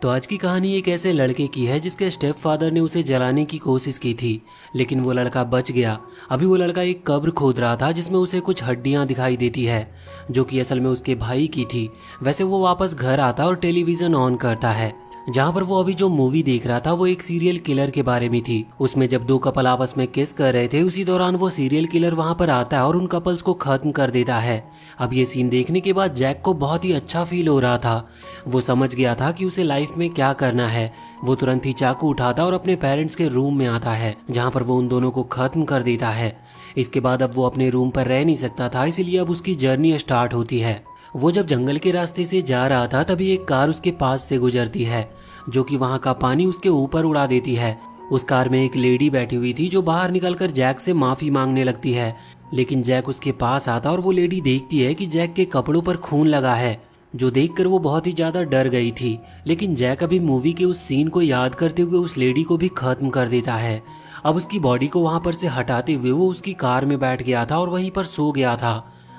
तो आज की कहानी एक ऐसे लड़के की है जिसके स्टेप फादर ने उसे जलाने की कोशिश की थी, लेकिन वो लड़का बच गया। अभी वो लड़का एक कब्र खोद रहा था जिसमें उसे कुछ हड्डियां दिखाई देती है जो कि असल में उसके भाई की थी। वैसे वो वापस घर आता और टेलीविजन ऑन करता है। जहाँ पर वो अभी जो मूवी देख रहा था वो एक सीरियल किलर के बारे में थी। उसमें जब दो कपल आपस में किस कर रहे थे उसी दौरान वो सीरियल किलर वहाँ पर आता है और उन कपल्स को खत्म कर देता है। अब ये सीन देखने के बाद जैक को बहुत ही अच्छा फील हो रहा था। वो समझ गया था कि उसे लाइफ में क्या करना है। वो तुरंत ही चाकू उठाता और अपने पेरेंट्स के रूम में आता है जहाँ पर वो उन दोनों को खत्म कर देता है। इसके बाद अब वो अपने रूम पर रह नहीं सकता था, इसीलिए अब उसकी जर्नी स्टार्ट होती है। वो जब जंगल के रास्ते से जा रहा था तभी एक कार उसके पास से गुजरती है जो कि वहाँ का पानी उसके ऊपर उड़ा देती है। उस कार में एक लेडी बैठी हुई थी जो बाहर निकलकर जैक से माफी मांगने लगती है, लेकिन जैक उसके पास आता और वो लेडी देखती है कि जैक के कपड़ों पर खून लगा है, जो देखकर वो बहुत ही ज्यादा डर गई थी। लेकिन जैक अभी मूवी के उस सीन को याद करते हुए उस लेडी को भी खत्म कर देता है। अब उसकी बॉडी को वहां पर से हटाते हुए वो उसकी कार में बैठ गया था और वहीं पर सो गया था।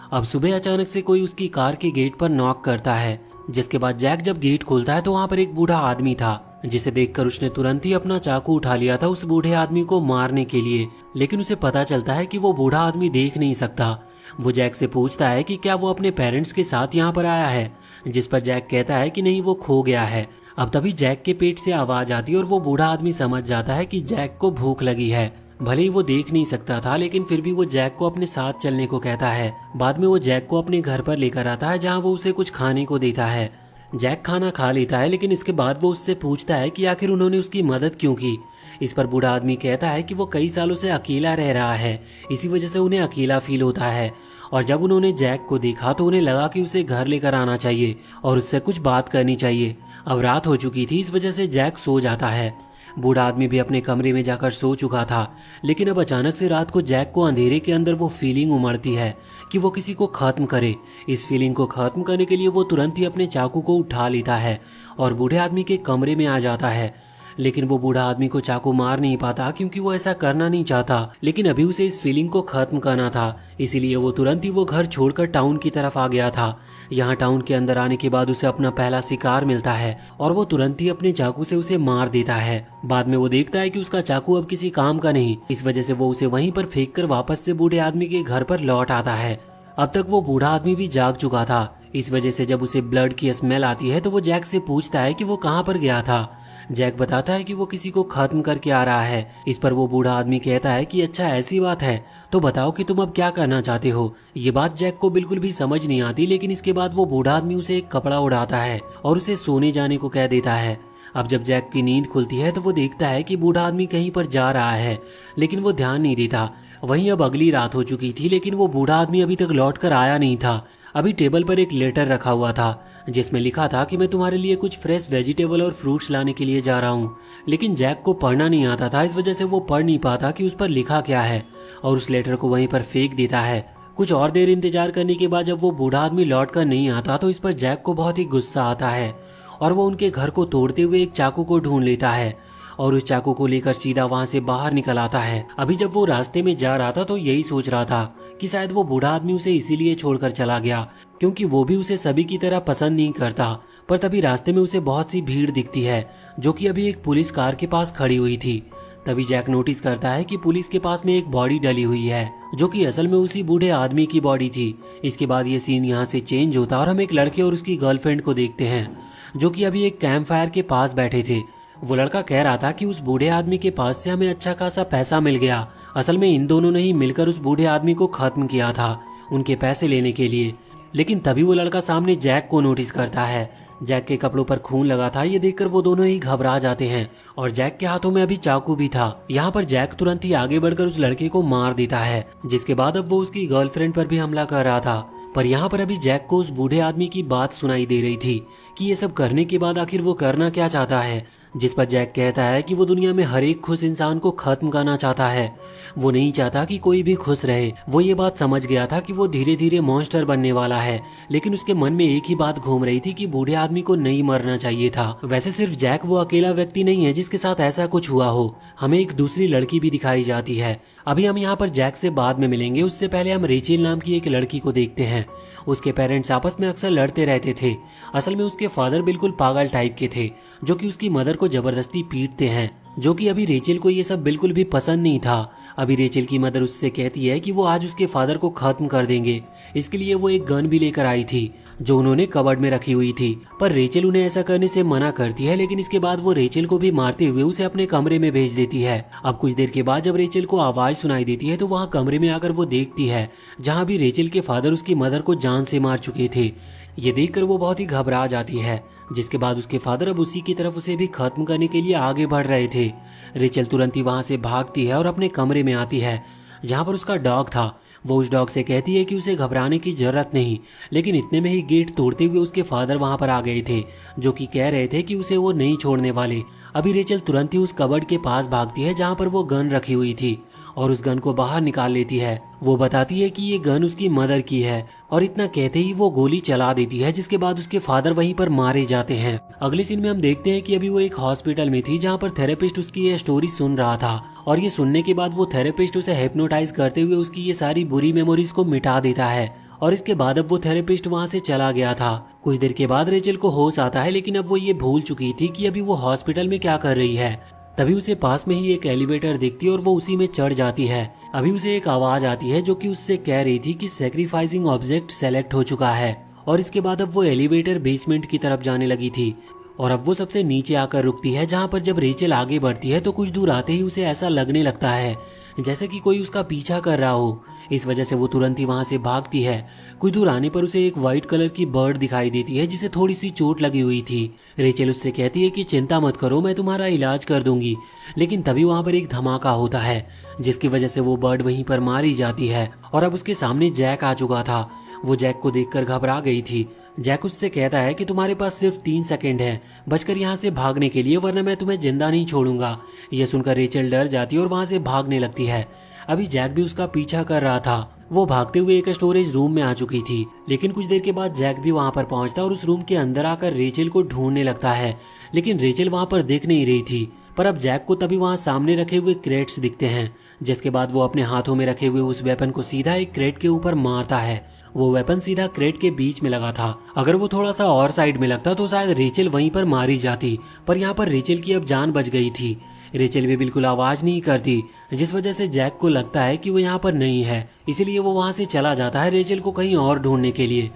अब सुबह अचानक से कोई उसकी कार के गेट पर नॉक करता है, जिसके बाद जैक जब गेट खोलता है तो वहां पर एक बूढ़ा आदमी था, जिसे देखकर उसने तुरंत ही अपना चाकू उठा लिया था उस बूढ़े आदमी को मारने के लिए। लेकिन उसे पता चलता है कि वो बूढ़ा आदमी देख नहीं सकता। वो जैक से पूछता है कि क्या वो अपने पेरेंट्स के साथ यहाँ पर आया है, जिस पर जैक कहता है कि नहीं, वो खो गया है। अब तभी जैक के पेट से आवाज आती है और वो बूढ़ा आदमी समझ जाता है कि जैक को भूख लगी है। भले ही वो देख नहीं सकता था लेकिन फिर भी वो जैक को अपने साथ चलने को कहता है। बाद में वो जैक को अपने घर पर लेकर आता है जहाँ वो उसे कुछ खाने को देता है। जैक खाना खा लेता है लेकिन इसके बाद वो उससे पूछता है कि आखिर उन्होंने उसकी मदद क्यों की। इस पर बूढ़ा आदमी कहता है कि वो कई सालों से अकेला रह रहा है, इसी वजह से उन्हें अकेला फील होता है। और जब उन्होंने जैक को देखा तो उन्हें लगा कि उसे घर लेकर आना चाहिए और उससे कुछ बात करनी चाहिए। अब रात हो चुकी थी, इस वजह से जैक सो जाता है। बूढ़ा आदमी भी अपने कमरे में जाकर सो चुका था, लेकिन अब अचानक से रात को जैक को अंधेरे के अंदर वो फीलिंग उमड़ती है कि वो किसी को खत्म करे। इस फीलिंग को खत्म करने के लिए वो तुरंत ही अपने चाकू को उठा लेता है और बूढ़े आदमी के कमरे में आ जाता है। लेकिन वो बूढ़ा आदमी को चाकू मार नहीं पाता क्योंकि वो ऐसा करना नहीं चाहता, लेकिन अभी उसे इस फीलिंग को खत्म करना था। इसीलिए वो तुरंत ही वो घर छोड़कर टाउन की तरफ आ गया था। यहाँ टाउन के अंदर आने के बाद उसे अपना पहला शिकार मिलता है और वो तुरंत ही अपने चाकू से उसे मार देता है। बाद में वो देखता है कि उसका चाकू अब किसी काम का नहीं, इस वजह से वो उसे वहीं पर फेंक कर वापस से बूढ़े आदमी के घर पर लौट आता है। अब तक वो बूढ़ा आदमी भी जाग चुका था, इस वजह से जब उसे ब्लड की स्मेल आती है तो वो जैक से पूछता है कि वो कहाँ पर गया था। जैक बताता है कि वो किसी को खत्म करके आ रहा है। इस पर वो बूढ़ा आदमी कहता है कि अच्छा ऐसी बात है, तो बताओ कि तुम अब क्या करना चाहते हो। ये बात जैक को बिल्कुल भी समझ नहीं आती, लेकिन इसके बाद वो बूढ़ा आदमी उसे एक कपड़ा उड़ाता है और उसे सोने जाने को कह देता है। अब जब जैक की नींद खुलती है तो वो देखता है कि बूढ़ा आदमी कहीं पर जा रहा है, लेकिन वो ध्यान नहीं देता। वहीं अब अगली रात हो चुकी थी, लेकिन वो बूढ़ा आदमी अभी तक लौट कर आया नहीं था। अभी टेबल पर एक लेटर रखा हुआ था जिसमें लिखा था कि मैं तुम्हारे लिए कुछ फ्रेश वेजिटेबल और फ्रूट्स लाने के लिए जा रहा हूँ। लेकिन जैक को पढ़ना नहीं आता था, इस वजह से वो पढ़ नहीं पाता कि उस पर लिखा क्या है और उस लेटर को वहीं पर फेंक देता है। कुछ और देर इंतजार करने के बाद जब वो बूढ़ा आदमी लौट कर नहीं आता तो इस पर जैक को बहुत ही गुस्सा आता है और वो उनके घर को तोड़ते हुए एक चाकू को ढूंढ लेता है और उस चाकू को लेकर सीधा वहां से बाहर निकल आता है। अभी जब वो रास्ते में जा रहा था तो यही सोच रहा था कि शायद वो बूढ़ा आदमी उसे इसीलिए छोड़कर चला गया क्योंकि वो भी उसे सभी की तरह पसंद नहीं करता। पर तभी रास्ते में उसे बहुत सी भीड़ दिखती है जो कि अभी एक पुलिस कार के पास खड़ी हुई थी। तभी जैक नोटिस करता है कि पुलिस के पास में एक बॉडी डली हुई है जो कि असल में उसी बूढ़े आदमी की बॉडी थी। इसके बाद ये सीन यहाँ से चेंज होता और हम एक लड़के और उसकी गर्लफ्रेंड को देखते हैं जो कि अभी एक कैंप फायर के पास बैठे थे। वो लड़का कह रहा था कि उस बूढ़े आदमी के पास से हमें अच्छा खासा पैसा मिल गया। असल में इन दोनों ने ही मिलकर उस बूढ़े आदमी को खत्म किया था उनके पैसे लेने के लिए। लेकिन तभी वो लड़का सामने जैक को नोटिस करता है। जैक के कपड़ों पर खून लगा था, ये देखकर वो दोनों ही घबरा जाते हैं और जैक के हाथों में अभी चाकू भी था। यहाँ पर जैक तुरंत ही आगे बढ़कर उस लड़के को मार देता है, जिसके बाद अब वो उसकी गर्लफ्रेंड पर भी हमला कर रहा था। पर यहाँ पर अभी जैक को उस बूढ़े आदमी की बात सुनाई दे रही थी कि ये सब करने के बाद आखिर वो करना क्या चाहता है। जिस पर जैक कहता है कि वो दुनिया में हर एक खुश इंसान को खत्म करना चाहता है, वो नहीं चाहता कि कोई भी खुश रहे। वो ये बात समझ गया था कि वो धीरे धीरे मॉन्स्टर बनने वाला है, लेकिन उसके मन में एक ही बात घूम रही थी कि बूढ़े आदमी को नहीं मरना चाहिए था। वैसे सिर्फ जैक वो अकेला व्यक्ति नहीं है जिसके साथ ऐसा कुछ हुआ हो, हमें एक दूसरी लड़की भी दिखाई जाती है। अभी हम यहाँ पर जैक से बाद में मिलेंगे, उससे पहले हम रेचेल नाम की एक लड़की को देखते हैं। उसके पेरेंट्स आपस में अक्सर लड़ते रहते थे। असल में उसके फादर बिल्कुल पागल टाइप के थे, जो कि उसकी मदर को जबरदस्ती पीटते हैं, जो कि अभी रेचेल को ये सब बिल्कुल भी पसंद नहीं था। अभी रेचेल की मदर उससे कहती है कि वो आज उसके फादर को खत्म कर देंगे। इसके लिए वो एक गन भी लेकर आई थी जो उन्होंने कबर्ड में रखी हुई थी, पर रेचेल उन्हें ऐसा करने से मना करती है। लेकिन इसके बाद वो रेचेल को भी मारते हुए उसे अपने कमरे में भेज देती है। अब कुछ देर के बाद जब रेचेल को आवाज सुनाई देती है तो वहाँ कमरे में आकर वो देखती है जहाँ भी रेचेल के फादर उसकी मदर को जान से मार चुके थे। ये देखकर वो बहुत ही घबरा जाती है, जिसके बाद उसके फादर अब उसी की तरफ उसे भी खत्म करने के लिए आगे बढ़ रहे थे। रेचेल तुरंत ही वहां से भागती है और अपने कमरे में आती है जहां पर उसका डॉग था। वो उस डॉग से कहती है कि उसे घबराने की जरूरत नहीं, लेकिन इतने में ही गेट तोड़ते हुए उसके फादर वहां पर आ गए थे, जो कि कह रहे थे कि उसे वो नहीं छोड़ने वाले। अभी रेचेल तुरंत ही उस कबर्ड के पास भागती है जहां पर वो गन रखी हुई थी और उस गन को बाहर निकाल लेती है। वो बताती है कि ये गन उसकी मदर की है और इतना कहते ही वो गोली चला देती है, जिसके बाद उसके फादर वहीं पर मारे जाते हैं। अगले सीन में हम देखते हैं कि अभी वो एक हॉस्पिटल में थी जहाँ पर थेरेपिस्ट उसकी ये स्टोरी सुन रहा था और ये सुनने के बाद वो थेरेपिस्ट उसे हिप्नोटाइज करते हुए उसकी ये सारी बुरी मेमोरीज को मिटा देता है। और इसके बाद अब वो थेरेपिस्ट वहाँ से चला गया था। कुछ देर के बाद रेचेल को होश आता है, लेकिन अब वो ये भूल चुकी थी कि अभी वो हॉस्पिटल में क्या कर रही है। तभी उसे पास में ही एक एलिवेटर दिखती है और वो उसी में चढ़ जाती है। अभी उसे एक आवाज आती है जो कि उससे कह रही थी कि सैक्रिफाइसिंग ऑब्जेक्ट सेलेक्ट हो चुका है। और इसके बाद अब वो एलिवेटर बेसमेंट की तरफ जाने लगी थी और अब वो सबसे नीचे आकर रुकती है, जहाँ पर जब रेचेल आगे बढ़ती है तो कुछ दूर आते ही उसे ऐसा लगने लगता है जैसे कि कोई उसका पीछा कर रहा हो। इस वजह से वो तुरंत ही वहां से भागती है। कुछ दूर आने पर उसे एक व्हाइट कलर की बर्ड दिखाई देती है जिसे थोड़ी सी चोट लगी हुई थी। रेचेल उससे कहती है कि चिंता मत करो, मैं तुम्हारा इलाज कर दूंगी। लेकिन तभी वहां पर एक धमाका होता है जिसकी वजह से वो बर्ड वहीं पर मारी जाती है और अब उसके सामने जैक आ चुका था। वो जैक को देखकर घबरा गई थी। जैक उससे कहता है कि तुम्हारे पास सिर्फ 3 सेकंड है बचकर यहाँ से भागने के लिए, वरना मैं तुम्हें जिंदा नहीं छोड़ूंगा। यह सुनकर रेचेल डर जाती है और वहां से भागने लगती है। अभी जैक भी उसका पीछा कर रहा था। वो भागते हुए एक स्टोरेज रूम में आ चुकी थी, लेकिन कुछ देर के बाद जैक भी वहां पर पहुंचता और उस रूम के अंदर आकर रेचेल को ढूंढने लगता है, लेकिन रेचेल वहां पर दिख नहीं रही थी। पर अब जैक को तभी वहां सामने रखे हुए क्रेट्स दिखते हैं, जिसके बाद वो अपने हाथों में रखे हुए उस वेपन को सीधा एक क्रेट के ऊपर मारता है। वो वेपन सीधा क्रेट के बीच में लगा था। अगर वो थोड़ा सा और साइड में लगता तो शायद रेचेल वहीं पर मारी जाती, पर यहाँ पर रेचेल की अब जान बच गई थी। रेचेल भी बिल्कुल आवाज नहीं करती, जिस वजह से जैक को लगता है कि वो यहाँ पर नहीं है, इसीलिए वो वहां से चला जाता है रेचेल को कहीं और ढूंढने के लिए।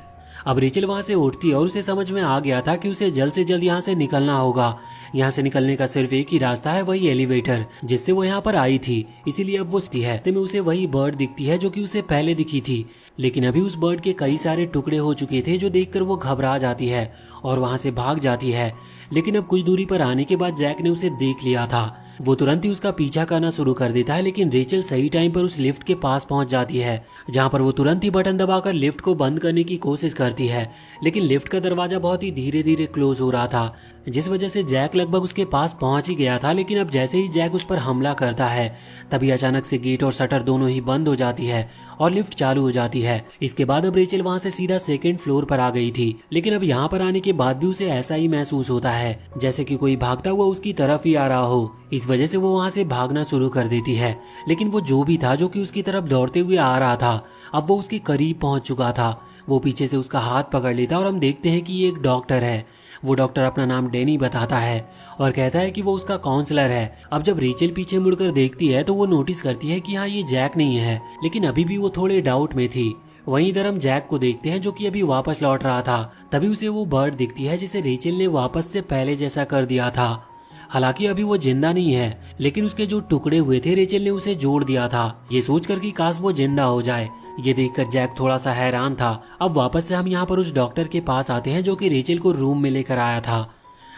अब रेचेल वहां से उठती है और उसे समझ में आ गया था कि उसे जल्द से जल्द यहाँ से निकलना होगा। यहाँ से निकलने का सिर्फ एक ही रास्ता है, वही एलिवेटर जिससे वो यहाँ पर आई थी। इसीलिए अब वो है में उसे वही बर्ड दिखती है जो कि उसे पहले दिखी थी, लेकिन अभी उस बर्ड के कई सारे टुकड़े हो चुके थे, जो देखकर वो घबरा जाती है और वहां से भाग जाती है। लेकिन अब कुछ दूरी पर आने के बाद जैक ने उसे देख लिया था। वो तुरंत ही उसका पीछा करना शुरू कर देता है, लेकिन रेचेल सही टाइम पर उस लिफ्ट के पास पहुंच जाती है, जहां पर वो तुरंत ही बटन दबाकर लिफ्ट को बंद करने की कोशिश करती है। लेकिन लिफ्ट का दरवाजा बहुत ही धीरे धीरे क्लोज हो रहा था, जिस वजह से जैक लगभग उसके पास पहुंच ही गया था। लेकिन अब जैसे ही जैक उस पर हमला करता है, तभी अचानक से गेट और शटर दोनों ही बंद हो जाती है और लिफ्ट चालू हो जाती है। इसके बाद अब रेचेल वहां से सीधा सेकंड फ्लोर पर आ गई थी, लेकिन अब यहाँ पर आने के बाद भी उसे ऐसा ही महसूस होता है जैसे कि कोई भागता हुआ उसकी तरफ ही आ रहा हो। इस वजह से वो वहां से भागना शुरू कर देती है, लेकिन वो जो भी था जो कि उसकी तरफ दौड़ते हुए आ रहा था, अब वो उसके करीब पहुंच चुका था। वो पीछे से उसका हाथ पकड़ लेता और हम देखते हैं कि ये एक डॉक्टर है। वो डॉक्टर अपना नाम डैनी बताता है और कहता है कि वो उसका काउंसलर है। अब जब रेचेल पीछे मुड़कर देखती है तो वो नोटिस करती है कि हाँ, ये जैक नहीं है, लेकिन अभी भी वो थोड़े डाउट में थी। वहीं इधर हम जैक को देखते हैं जो कि अभी वापस लौट रहा था। तभी उसे वो बर्ड दिखती है जिसे रेचेल ने वापस से पहले जैसा कर दिया था। हालांकि अभी वो जिंदा नहीं है, लेकिन उसके जो टुकड़े हुए थे रेचेल ने उसे जोड़ दिया था, ये सोचकर कि काश वो जिंदा हो जाए। ये देखकर जैक थोड़ा सा हैरान था। अब वापस से हम यहाँ पर उस डॉक्टर के पास आते हैं जो कि रेचेल को रूम में लेकर आया था,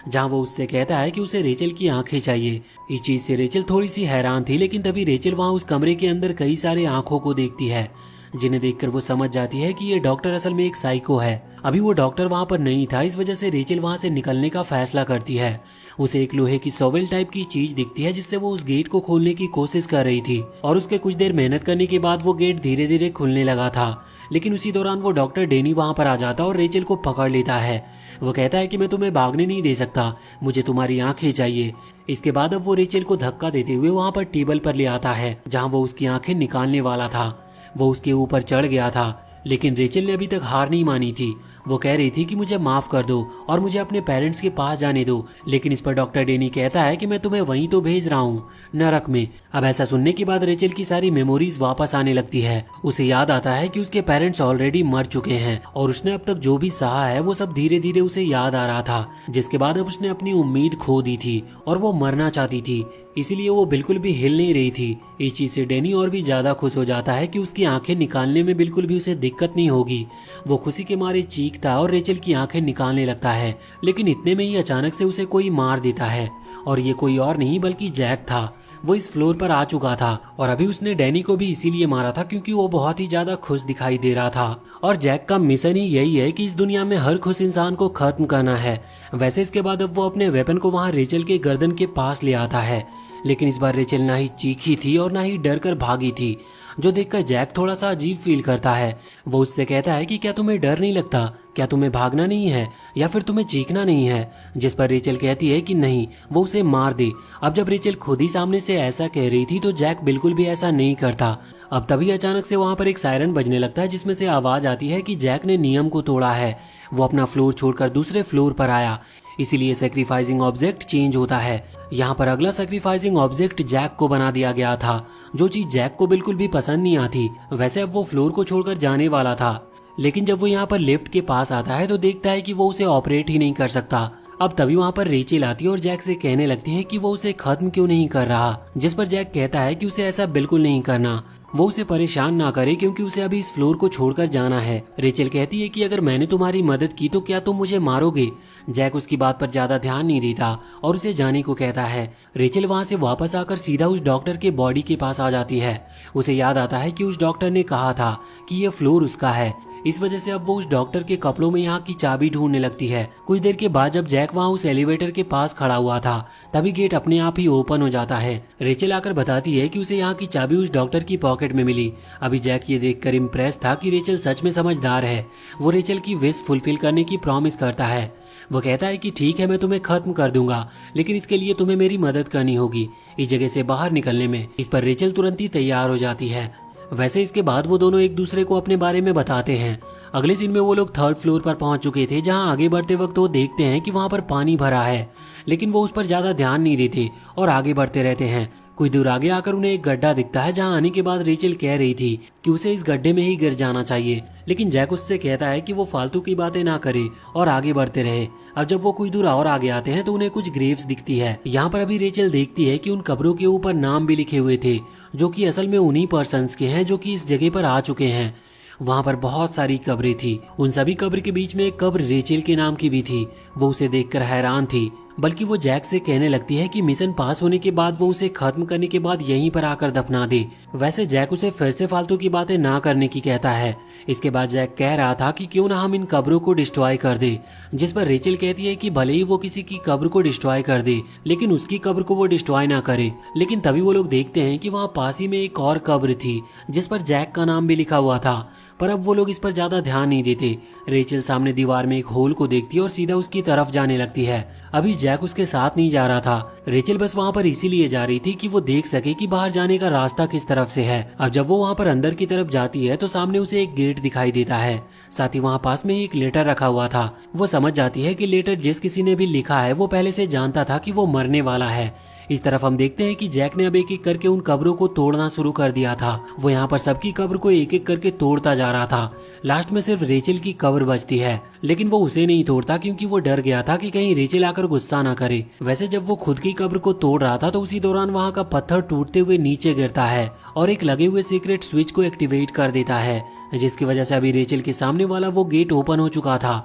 जहाँ वो उससे कहता है कि उसे रेचेल की आंखें चाहिए। इस चीज से रेचेल थोड़ी सी हैरान थी, लेकिन तभी रेचेल वहाँ उस कमरे के अंदर कई सारे आंखों को देखती है, जिन्हें देखकर वो समझ जाती है कि ये डॉक्टर असल में एक साइको है। अभी वो डॉक्टर वहाँ पर नहीं था, इस वजह से रेचल वहाँ से निकलने का फैसला करती है। उसे एक लोहे की सोवेल टाइप की चीज दिखती है जिससे वो उस गेट को खोलने की कोशिश कर रही थी और उसके कुछ देर मेहनत करने के बाद वो गेट धीरे धीरे खुलने लगा था। लेकिन उसी दौरान वो डॉक्टर डेनी वहाँ पर आ जाता और रेचल को पकड़ लेता है। वो कहता है कि मैं तुम्हें भागने नहीं दे सकता, मुझे तुम्हारी आंखें चाहिए। इसके बाद अब वो रेचल को धक्का देते हुए वहाँ पर टेबल पर ले आता है जहाँ वो उसकी आंखें निकालने वाला था। वो उसके ऊपर चढ़ गया था, लेकिन रेचल ने अभी तक हार नहीं मानी थी। वो कह रही थी कि मुझे माफ कर दो और मुझे अपने पेरेंट्स के पास जाने दो, लेकिन इस पर डॉक्टर डेनी कहता है कि मैं तुम्हें वहीं तो भेज रहा हूँ, नरक में। अब ऐसा सुनने के बाद रेचल की सारी मेमोरीज वापस आने लगती है। उसे याद आता है कि उसके पेरेंट्स ऑलरेडी मर चुके हैं और उसने अब तक जो भी सहा है वो सब धीरे धीरे उसे याद आ रहा था, जिसके बाद अब उसने अपनी उम्मीद खो दी थी और वो मरना चाहती थी, इसीलिए वो बिल्कुल भी हिल नहीं रही थी। इस चीज से डेनी और भी ज्यादा खुश हो जाता है कि उसकी आंखें निकालने में बिल्कुल भी उसे दिक्कत नहीं होगी। वो खुशी के मारे चीखता और रेचल की आंखें निकालने लगता है, लेकिन इतने में ही अचानक से उसे कोई मार देता है और ये कोई और नहीं बल्कि जैक था। वो इस फ्लोर पर आ चुका था और अभी उसने डैनी को भी इसीलिए मारा था क्योंकि वो बहुत ही ज्यादा खुश दिखाई दे रहा था और जैक का मिशन ही यही है कि इस दुनिया में हर खुश इंसान को खत्म करना है। वैसे इसके बाद अब वो अपने वेपन को वहाँ रेचल के गर्दन के पास ले आता है, लेकिन इस बार रेचल ना ही चीखी थी और ना ही डर कर भागी थी, जो देखकर जैक थोड़ा सा अजीब फील करता है। वो उससे कहता है कि क्या तुम्हें डर नहीं लगता, क्या तुम्हें भागना नहीं है या फिर तुम्हें चीखना नहीं है, जिस पर रेचल कहती है कि नहीं, वो उसे मार दे। अब जब रेचल खुद ही सामने से ऐसा कह रही थी तो जैक बिल्कुल भी ऐसा नहीं करता। अब तभी अचानक से वहाँ पर एक सायरन बजने लगता है जिसमें से आवाज आती है कि जैक ने नियम को तोड़ा है। वो अपना फ्लोर छोड़कर दूसरे फ्लोर पर आया, इसीलिए सैक्रिफाइसिंग ऑब्जेक्ट चेंज होता है। यहाँ पर अगला सैक्रिफाइसिंग ऑब्जेक्ट जैक को बना दिया गया था, जो चीज जैक को बिल्कुल भी पसंद नहीं आती। वैसे अब वो फ्लोर को छोड़कर जाने वाला था, लेकिन जब वो यहाँ पर लिफ्ट के पास आता है तो देखता है कि वो उसे ऑपरेट ही नहीं कर सकता। अब तभी वहाँ पर रेचल आती है और जैक से कहने लगती है कि वो उसे खत्म क्यों नहीं कर रहा, जिस पर जैक कहता है कि उसे ऐसा बिल्कुल नहीं करना, वो उसे परेशान ना करे क्योंकि उसे अभी इस फ्लोर को छोड़कर जाना है। रेचल कहती है कि अगर मैंने तुम्हारी मदद की तो क्या तुम मुझे मारोगे। जैक उसकी बात पर ज्यादा ध्यान नहीं देता और उसे जाने को कहता है। रेचल वहाँ से वापस आकर सीधा उस डॉक्टर के बॉडी के पास आ जाती है। उसे याद आता है कि उस डॉक्टर ने कहा था कि ये फ्लोर उसका है, इस वजह से अब वो उस डॉक्टर के कपड़ों में यहाँ की चाबी ढूंढने लगती है। कुछ देर के बाद जब जैक वहाँ उस एलिवेटर के पास खड़ा हुआ था तभी गेट अपने आप ही ओपन हो जाता है। रेचल आकर बताती है कि उसे यहाँ की चाबी उस डॉक्टर की पॉकेट में मिली। अभी जैक ये देखकर इम्प्रेस था कि रेचल सच में समझदार है। वो रेचल की विश फुलफिल करने की प्रॉमिस करता है। वो कहता है कि ठीक है, मैं तुम्हें खत्म कर दूंगा, लेकिन इसके लिए तुम्हें मेरी मदद करनी होगी इस जगह से बाहर निकलने में। इस पर रेचल तुरंत ही तैयार हो जाती है। वैसे इसके बाद वो दोनों एक दूसरे को अपने बारे में बताते हैं। अगले सीन में वो लोग थर्ड फ्लोर पर पहुंच चुके थे, जहां आगे बढ़ते वक्त वो देखते हैं कि वहां पर पानी भरा है, लेकिन वो उस पर ज्यादा ध्यान नहीं देते और आगे बढ़ते रहते हैं। कुछ दूर आगे आकर उन्हें एक गड्ढा दिखता है, जहां आने के बाद रेचल कह रही थी कि उसे इस गड्ढे में ही गिर जाना चाहिए, लेकिन जैक उससे कहता है कि वो फालतू की बातें ना करे और आगे बढ़ते रहे। अब जब वो कुछ दूर और आगे आते हैं तो उन्हें कुछ ग्रेव्स दिखती है। यहाँ पर अभी रेचल देखती है कि उन कब्रों के ऊपर नाम भी लिखे हुए थे, जो कि असल में उन्हीं पर्सन्स के हैं जो कि इस जगह पर आ चुके हैं। वहाँ पर बहुत सारी कब्रें थी। उन सभी कब्र के बीच में एक कब्र रेचल के नाम की भी थी। वो उसे देखकर हैरान थी, बल्कि वो जैक से कहने लगती है कि मिशन पास होने के बाद वो उसे खत्म करने के बाद यहीं पर आकर दफना दे। वैसे जैक उसे फिर से फालतू की बातें ना करने की कहता है। इसके बाद जैक कह रहा था कि क्यों ना हम इन कब्रों को डिस्ट्रॉय कर दे, जिस पर रेचल कहती है कि भले ही वो किसी की कब्र को डिस्ट्रॉय कर दे, लेकिन उसकी कब्र को वो डिस्ट्रॉय ना करे। लेकिन तभी वो लोग देखते हैं कि वहाँ पास ही में एक और कब्र थी जिस पर जैक का नाम भी लिखा हुआ था, पर अब वो लोग इस पर ज्यादा ध्यान नहीं देते। रेचल सामने दीवार में एक होल को देखती है और सीधा उसकी तरफ जाने लगती है। अभी जैक उसके साथ नहीं जा रहा था। रेचल बस वहाँ पर इसीलिए जा रही थी कि वो देख सके कि बाहर जाने का रास्ता किस तरफ से है। अब जब वो वहाँ पर अंदर की तरफ जाती है तो सामने उसे एक गेट दिखाई देता है, साथ ही वहाँ पास में एक लेटर रखा हुआ था। वो समझ जाती है कि लेटर जिस किसी ने भी लिखा है वो पहले से जानता था कि वो मरने वाला है। इस तरफ हम देखते हैं कि जैक ने अब एक एक करके उन कब्रों को तोड़ना शुरू कर दिया था। वो यहाँ पर सबकी कब्र को एक एक करके तोड़ता जा रहा था। लास्ट में सिर्फ रेचल की कब्र बचती है, लेकिन वो उसे नहीं तोड़ता क्योंकि वो डर गया था कि कहीं रेचल आकर गुस्सा ना करे। वैसे जब वो खुद की कब्र को तोड़ रहा था तो उसी दौरान वहाँ का पत्थर टूटते हुए नीचे गिरता है और एक लगे हुए सीक्रेट स्विच को एक्टिवेट कर देता है, जिसकी वजह से अभी रेचल के सामने वाला वो गेट ओपन हो चुका था।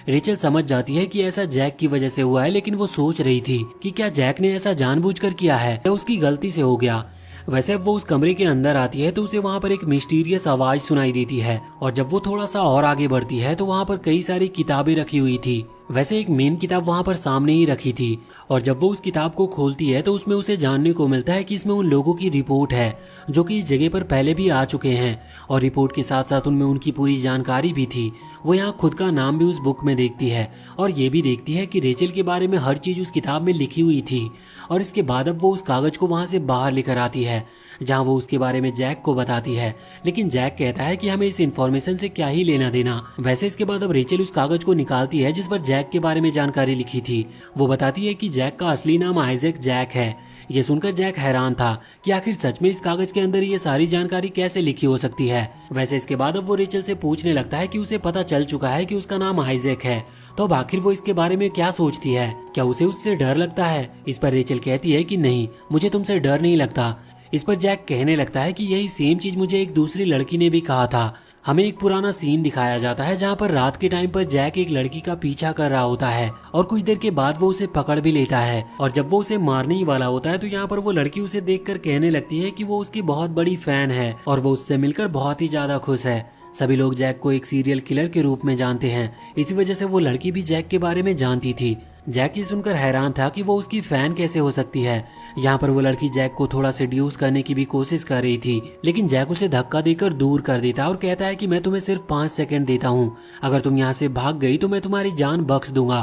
रेचल समझ जाती है कि ऐसा जैक की वजह से हुआ है, लेकिन वो सोच रही थी कि क्या जैक ने ऐसा जानबूझकर किया है या उसकी गलती से हो गया। वैसे अब वो उस कमरे के अंदर आती है तो उसे वहाँ पर एक मिस्टीरियस आवाज सुनाई देती है और जब वो थोड़ा सा और आगे बढ़ती है तो वहाँ पर कई सारी किताबें रखी हुई थी। वैसे एक मेन किताब वहाँ पर सामने ही रखी थी और जब वो उस किताब को खोलती है तो उसमें उसे जानने को मिलता है कि इसमें उन लोगों की रिपोर्ट है जो कि इस जगह पर पहले भी आ चुके हैं और रिपोर्ट के साथ साथ उनमें उनकी पूरी जानकारी भी थी। वो यहाँ खुद का नाम भी उस बुक में देखती है और ये भी देखती है कि रेचल के बारे में हर चीज उस किताब में लिखी हुई थी। और इसके बाद अब वो उस कागज को वहां से बाहर लेकर आती है जहां वो उसके बारे में जैक को बताती है, लेकिन जैक कहता है कि हमें इस इन्फॉर्मेशन से क्या ही लेना देना। वैसे इसके बाद अब रेचल उस कागज को निकालती है जिस पर जैक के बारे में जानकारी लिखी थी। वो बताती है कि जैक का असली नाम आइजैक जैक है। ये सुनकर जैक हैरान था कि आखिर सच में इस कागज के अंदर ये सारी जानकारी कैसे लिखी हो सकती है। वैसे इसके बाद अब वो रेचल से पूछने लगता है कि उसे पता चल चुका है कि उसका नाम आइजैक है, तो अब आखिर वो इसके बारे में क्या सोचती है, क्या उसे उससे डर लगता है। इस पर रेचल कहती है कि नहीं, मुझे तुमसे डर नहीं लगता। इस पर जैक कहने लगता है कि यही सेम चीज मुझे एक दूसरी लड़की ने भी कहा था। हमें एक पुराना सीन दिखाया जाता है जहाँ पर रात के टाइम पर जैक एक लड़की का पीछा कर रहा होता है और कुछ देर के बाद वो उसे पकड़ भी लेता है और जब वो उसे मारने ही वाला होता है तो यहाँ पर वो लड़की उसे देखकर कहने लगती है कि वो उसकी बहुत बड़ी फैन है और वो उससे मिलकर बहुत ही ज्यादा खुश है। सभी लोग जैक को एक सीरियल किलर के रूप में जानते हैं, इसी वजह से वो लड़की भी जैक के बारे में जानती थी। जैक ये सुनकर हैरान था कि वो उसकी फैन कैसे हो सकती है। यहाँ पर वो लड़की जैक को थोड़ा सेड्यूस करने की भी कोशिश कर रही थी, लेकिन जैक उसे धक्का देकर दूर कर देता और कहता है कि मैं तुम्हें सिर्फ 5 सेकंड देता हूँ, अगर तुम यहाँ से भाग गई तो मैं तुम्हारी जान बख्श दूंगा।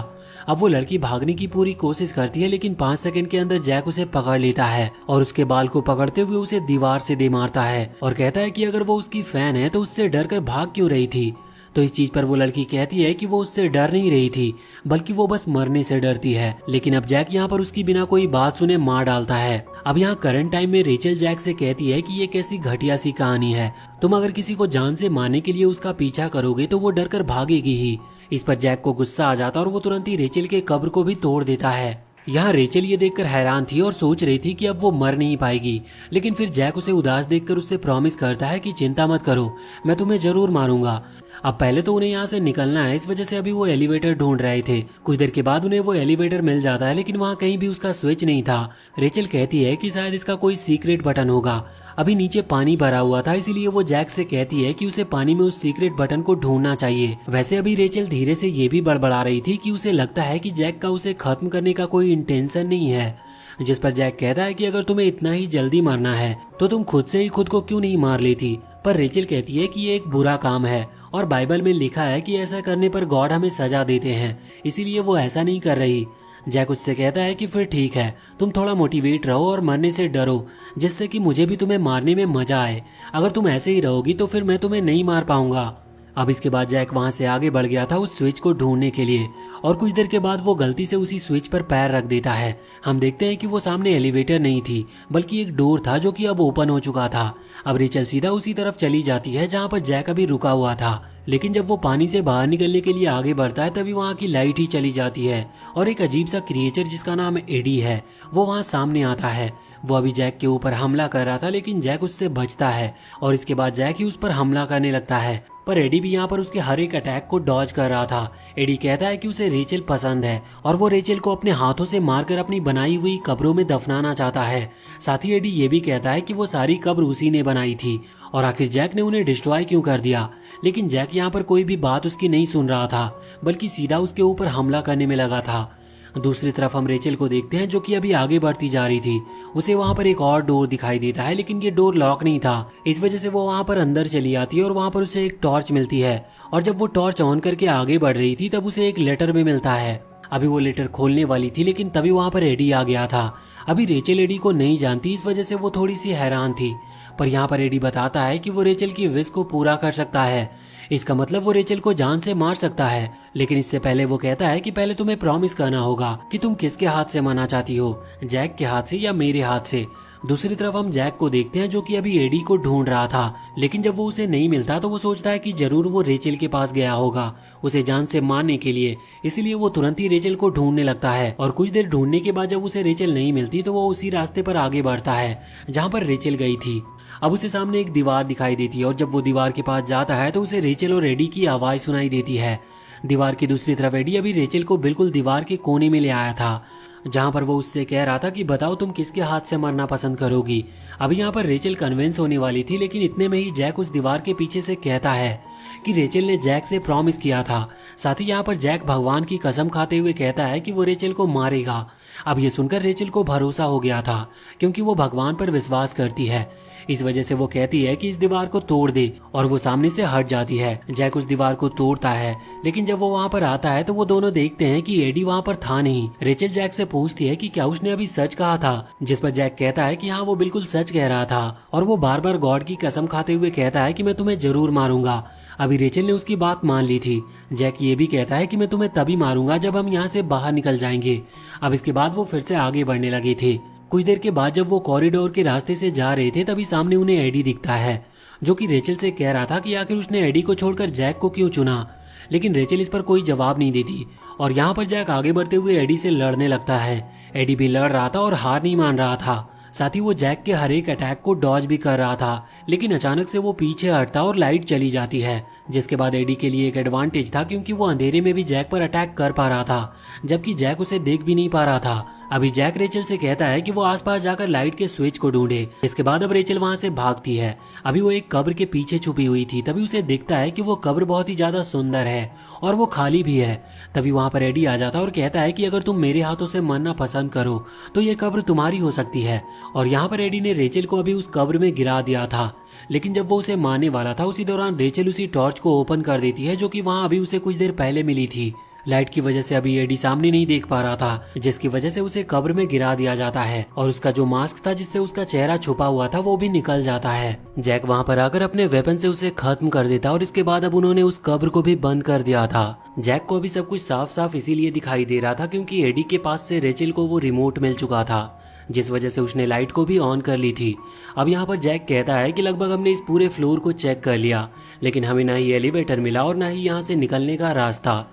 अब वो लड़की भागने की पूरी कोशिश करती है, लेकिन 5 सेकंड के अंदर जैक उसे पकड़ लेता है और उसके बाल को पकड़ते हुए उसे दीवार से दे मारता है और कहता है कि अगर वो उसकी फैन है तो उससे डर कर भाग क्यों रही थी। तो इस चीज पर वो लड़की कहती है कि वो उससे डर नहीं रही थी, बल्कि वो बस मरने से डरती है। लेकिन अब जैक यहाँ पर उसकी बिना कोई बात सुने मार डालता है। अब यहाँ करंट टाइम में रेचल जैक से कहती है कि ये कैसी घटिया सी कहानी है, तुम अगर किसी को जान से मारने के लिए उसका पीछा करोगे तो वो डर कर भागेगी ही। इस पर जैक को गुस्सा आ जाता और वो तुरंत ही रेचल के कब्र को भी तोड़ देता है। यहाँ रेचल ये देखकर हैरान थी और सोच रही थी कि अब वो मर नहीं पाएगी, लेकिन फिर जैक उसे उदास देखकर उससे प्रॉमिस करता है कि चिंता मत करो, मैं तुम्हें जरूर मारूंगा। अब पहले तो उन्हें यहाँ से निकलना है, इस वजह से अभी वो एलिवेटर ढूंढ रहे थे। कुछ देर के बाद उन्हें वो एलिवेटर मिल जाता है, लेकिन वहाँ कहीं भी उसका स्विच नहीं था। रेचल कहती है कि शायद इसका कोई सीक्रेट बटन होगा। अभी नीचे पानी भरा हुआ था, इसीलिए वो जैक से कहती है कि उसे पानी में उस सीक्रेट बटन को ढूंढना चाहिए। वैसे अभी रेचल धीरे से ये भी बड़बड़ा रही थी कि उसे लगता है कि जैक का उसे खत्म करने का कोई इंटेंशन नहीं है, जिस पर जैक कहता है कि अगर तुम्हें इतना ही जल्दी मरना है तो तुम खुद से ही खुद को क्यों नहीं मार लेती। पर रेचल कहती है कि ये एक बुरा काम है और बाइबल में लिखा है कि ऐसा करने पर गॉड हमें सजा देते हैं, इसीलिए वो ऐसा नहीं कर रही। जैक उससे कहता है कि फिर ठीक है, तुम थोड़ा मोटिवेट रहो और मरने से डरो, जिससे कि मुझे भी तुम्हें मारने में मजा आए। अगर तुम ऐसे ही रहोगी तो फिर मैं तुम्हें नहीं मार पाऊंगा। अब इसके बाद जैक वहां से आगे बढ़ गया था उस स्विच को ढूंढने के लिए और कुछ देर के बाद वो गलती से उसी स्विच पर पैर रख देता है। हम देखते हैं कि वो सामने एलिवेटर नहीं थी, बल्कि एक डोर था जो कि अब ओपन हो चुका था। अब रेचल सीधा उसी तरफ चली जाती है जहाँ पर जैक अभी रुका हुआ था, लेकिन जब वो पानी से बाहर निकलने के लिए आगे बढ़ता है तभी वहाँ की लाइट ही चली जाती है और एक अजीब सा क्रिएचर जिसका नाम एडी है वो वहाँ सामने आता है। वो अभी जैक के ऊपर हमला कर रहा था, लेकिन जैक उससे बचता है और इसके बाद जैक ही उस पर हमला करने लगता है, पर एडी भी यहाँ पर उसके हर एक अटैक को डॉज कर रहा था। एडी कहता है कि उसे रेचल पसंद है और वो रेचल को अपने हाथों से मारकर अपनी बनाई हुई कब्रों में दफनाना चाहता है। साथ ही एडी ये भी कहता है कि वो सारी कब्र उसी ने बनाई थी और आखिर जैक ने उन्हें डिस्ट्रॉय क्यों कर दिया। लेकिन जैक यहाँ पर कोई भी बात उसकी नहीं सुन रहा था, बल्कि सीधा उसके ऊपर हमला करने में लगा था। दूसरी तरफ हम रेचल को देखते हैं जो कि अभी आगे बढ़ती जा रही थी। उसे वहाँ पर एक और डोर दिखाई देता है, लेकिन ये डोर लॉक नहीं था। इस वजह से वो वहाँ पर अंदर चली आती है और वहाँ पर उसे एक टॉर्च मिलती है और जब वो टॉर्च ऑन करके आगे बढ़ रही थी तब उसे एक लेटर भी मिलता है। अभी वो लेटर खोलने वाली थी, लेकिन तभी वहाँ पर एडी आ गया था। अभी रेचल एडी को नहीं जानती, इस वजह से वो थोड़ी सी हैरान थी, पर यहाँ पर एडी बताता है कि वो रेचल की विश को पूरा कर सकता है। इसका मतलब वो रेचल को जान से मार सकता है, लेकिन इससे पहले वो कहता है कि पहले तुम्हें प्रॉमिस करना होगा कि तुम किसके हाथ से मरना चाहती हो, जैक के हाथ से या मेरे हाथ से। दूसरी तरफ हम जैक को देखते हैं जो कि अभी एडी को ढूंढ रहा था, लेकिन जब वो उसे नहीं मिलता तो वो सोचता है कि जरूर वो रेचल के पास गया होगा उसे जान से मारने के लिए, इसीलिए वो तुरंत ही रेचल को ढूंढने लगता है। और कुछ देर ढूंढने के बाद जब उसे रेचल नहीं मिलती तो वो उसी रास्ते पर आगे बढ़ता है जहाँ पर रेचल गई थी। अब उसे सामने एक दीवार दिखाई देती है और जब वो दीवार के पास जाता है तो उसे रेचल और एडी की आवाज सुनाई देती है। दीवार की दूसरी तरफ एडी अभी रेचल को बिल्कुल दीवार के कोने में ले आया था। जहाँ पर वो उससे कह रहा था कि बताओ तुम किसके हाथ से मरना पसंद करोगी। अभी यहाँ पर रेचल कन्विंस होने वाली थी, लेकिन इतने में ही जैक उस दीवार के पीछे से कहता है कि रेचल ने जैक से प्रॉमिस किया था। साथ ही यहाँ पर जैक भगवान की कसम खाते हुए कहता है कि वो रेचल को मारेगा। अब ये सुनकर रेचल को भरोसा हो गया था, क्योंकि वो भगवान पर विश्वास करती है। इस वजह से वो कहती है कि इस दीवार को तोड़ दे, और वो सामने से हट जाती है। जैक उस दीवार को तोड़ता है, लेकिन जब वो वहाँ पर आता है तो वो दोनों देखते हैं कि एडी वहाँ पर था नहीं। रेचल जैक से पूछती है कि क्या उसने अभी सच कहा था, जिस पर जैक कहता है कि हाँ वो बिल्कुल सच कह रहा था, और वो बार बार गॉड की कसम खाते हुए कहता है कि मैं तुम्हें जरूर मारूंगा। अभी रेचल ने उसकी बात मान ली थी। जैक ये भी कहता है कि मैं तुम्हें तभी मारूंगा जब हम यहाँ से बाहर निकल जाएंगे। अब इसके बाद वो फिर से आगे बढ़ने लगे थे। कुछ देर के बाद जब वो कॉरिडोर के रास्ते से जा रहे थे, तभी सामने उन्हें एडी दिखता है, जो कि रेचल से कह रहा था कि आखिर उसने एडी को छोड़कर जैक को क्यों चुना। लेकिन रेचल इस पर कोई जवाब नहीं देती, और यहाँ पर जैक आगे बढ़ते हुए एडी से लड़ने लगता है। एडी भी लड़ रहा था और हार नहीं मान रहा था। साथ ही वो जैक के हर एक अटैक को डॉज भी कर रहा था, लेकिन अचानक से वो पीछे हटता और लाइट चली जाती है, जिसके बाद एडी के लिए एक एडवांटेज था, क्योंकि वो अंधेरे में भी जैक पर अटैक कर पा रहा था, जबकि जैक उसे देख भी नहीं पा रहा था। अभी जैक रेचल से कहता है कि वो आसपास जाकर लाइट के स्विच को ढूंढे। इसके बाद अब रेचल वहां से भागती है। अभी वो एक कब्र के पीछे छुपी हुई थी, तभी उसे दिखता है कि वो कब्र बहुत ही ज्यादा सुंदर है और वो खाली भी है। तभी वहां पर एडी आ जाता है और कहता है कि अगर तुम मेरे हाथों से मरना पसंद करो तो ये कब्र तुम्हारी हो सकती है। और यहाँ पर एडी ने रेचल को अभी उस कब्र में गिरा दिया था, लेकिन जब वो उसे मारने वाला था, उसी दौरान रेचल उसी टॉर्च को ओपन कर देती है, जो कि वहां अभी उसे कुछ देर पहले मिली थी। लाइट की वजह से अभी एडी सामने नहीं देख पा रहा था, जिसकी वजह से उसे कब्र में गिरा दिया जाता है, और उसका जो मास्क था जिससे उसका चेहरा छुपा हुआ था वो भी निकल जाता है। जैक वहां पर आकर अपने वेपन से उसे खत्म कर देता, और इसके बाद अब उन्होंने उस कब्र को भी बंद कर दिया था। जैक को अभी सब कुछ साफ साफ इसीलिए दिखाई दे रहा था क्योंकि एडी के पास से रेचल को वो रिमोट मिल चुका था, जिस वजह से उसने लाइट को भी ऑन कर ली थी। अब यहाँ पर जैक कहता है कि लगभग हमने इस पूरे फ्लोर को चेक कर लिया, लेकिन हमें ना ही एलिवेटर मिला और ना ही यहाँ से निकलने का रास्ता।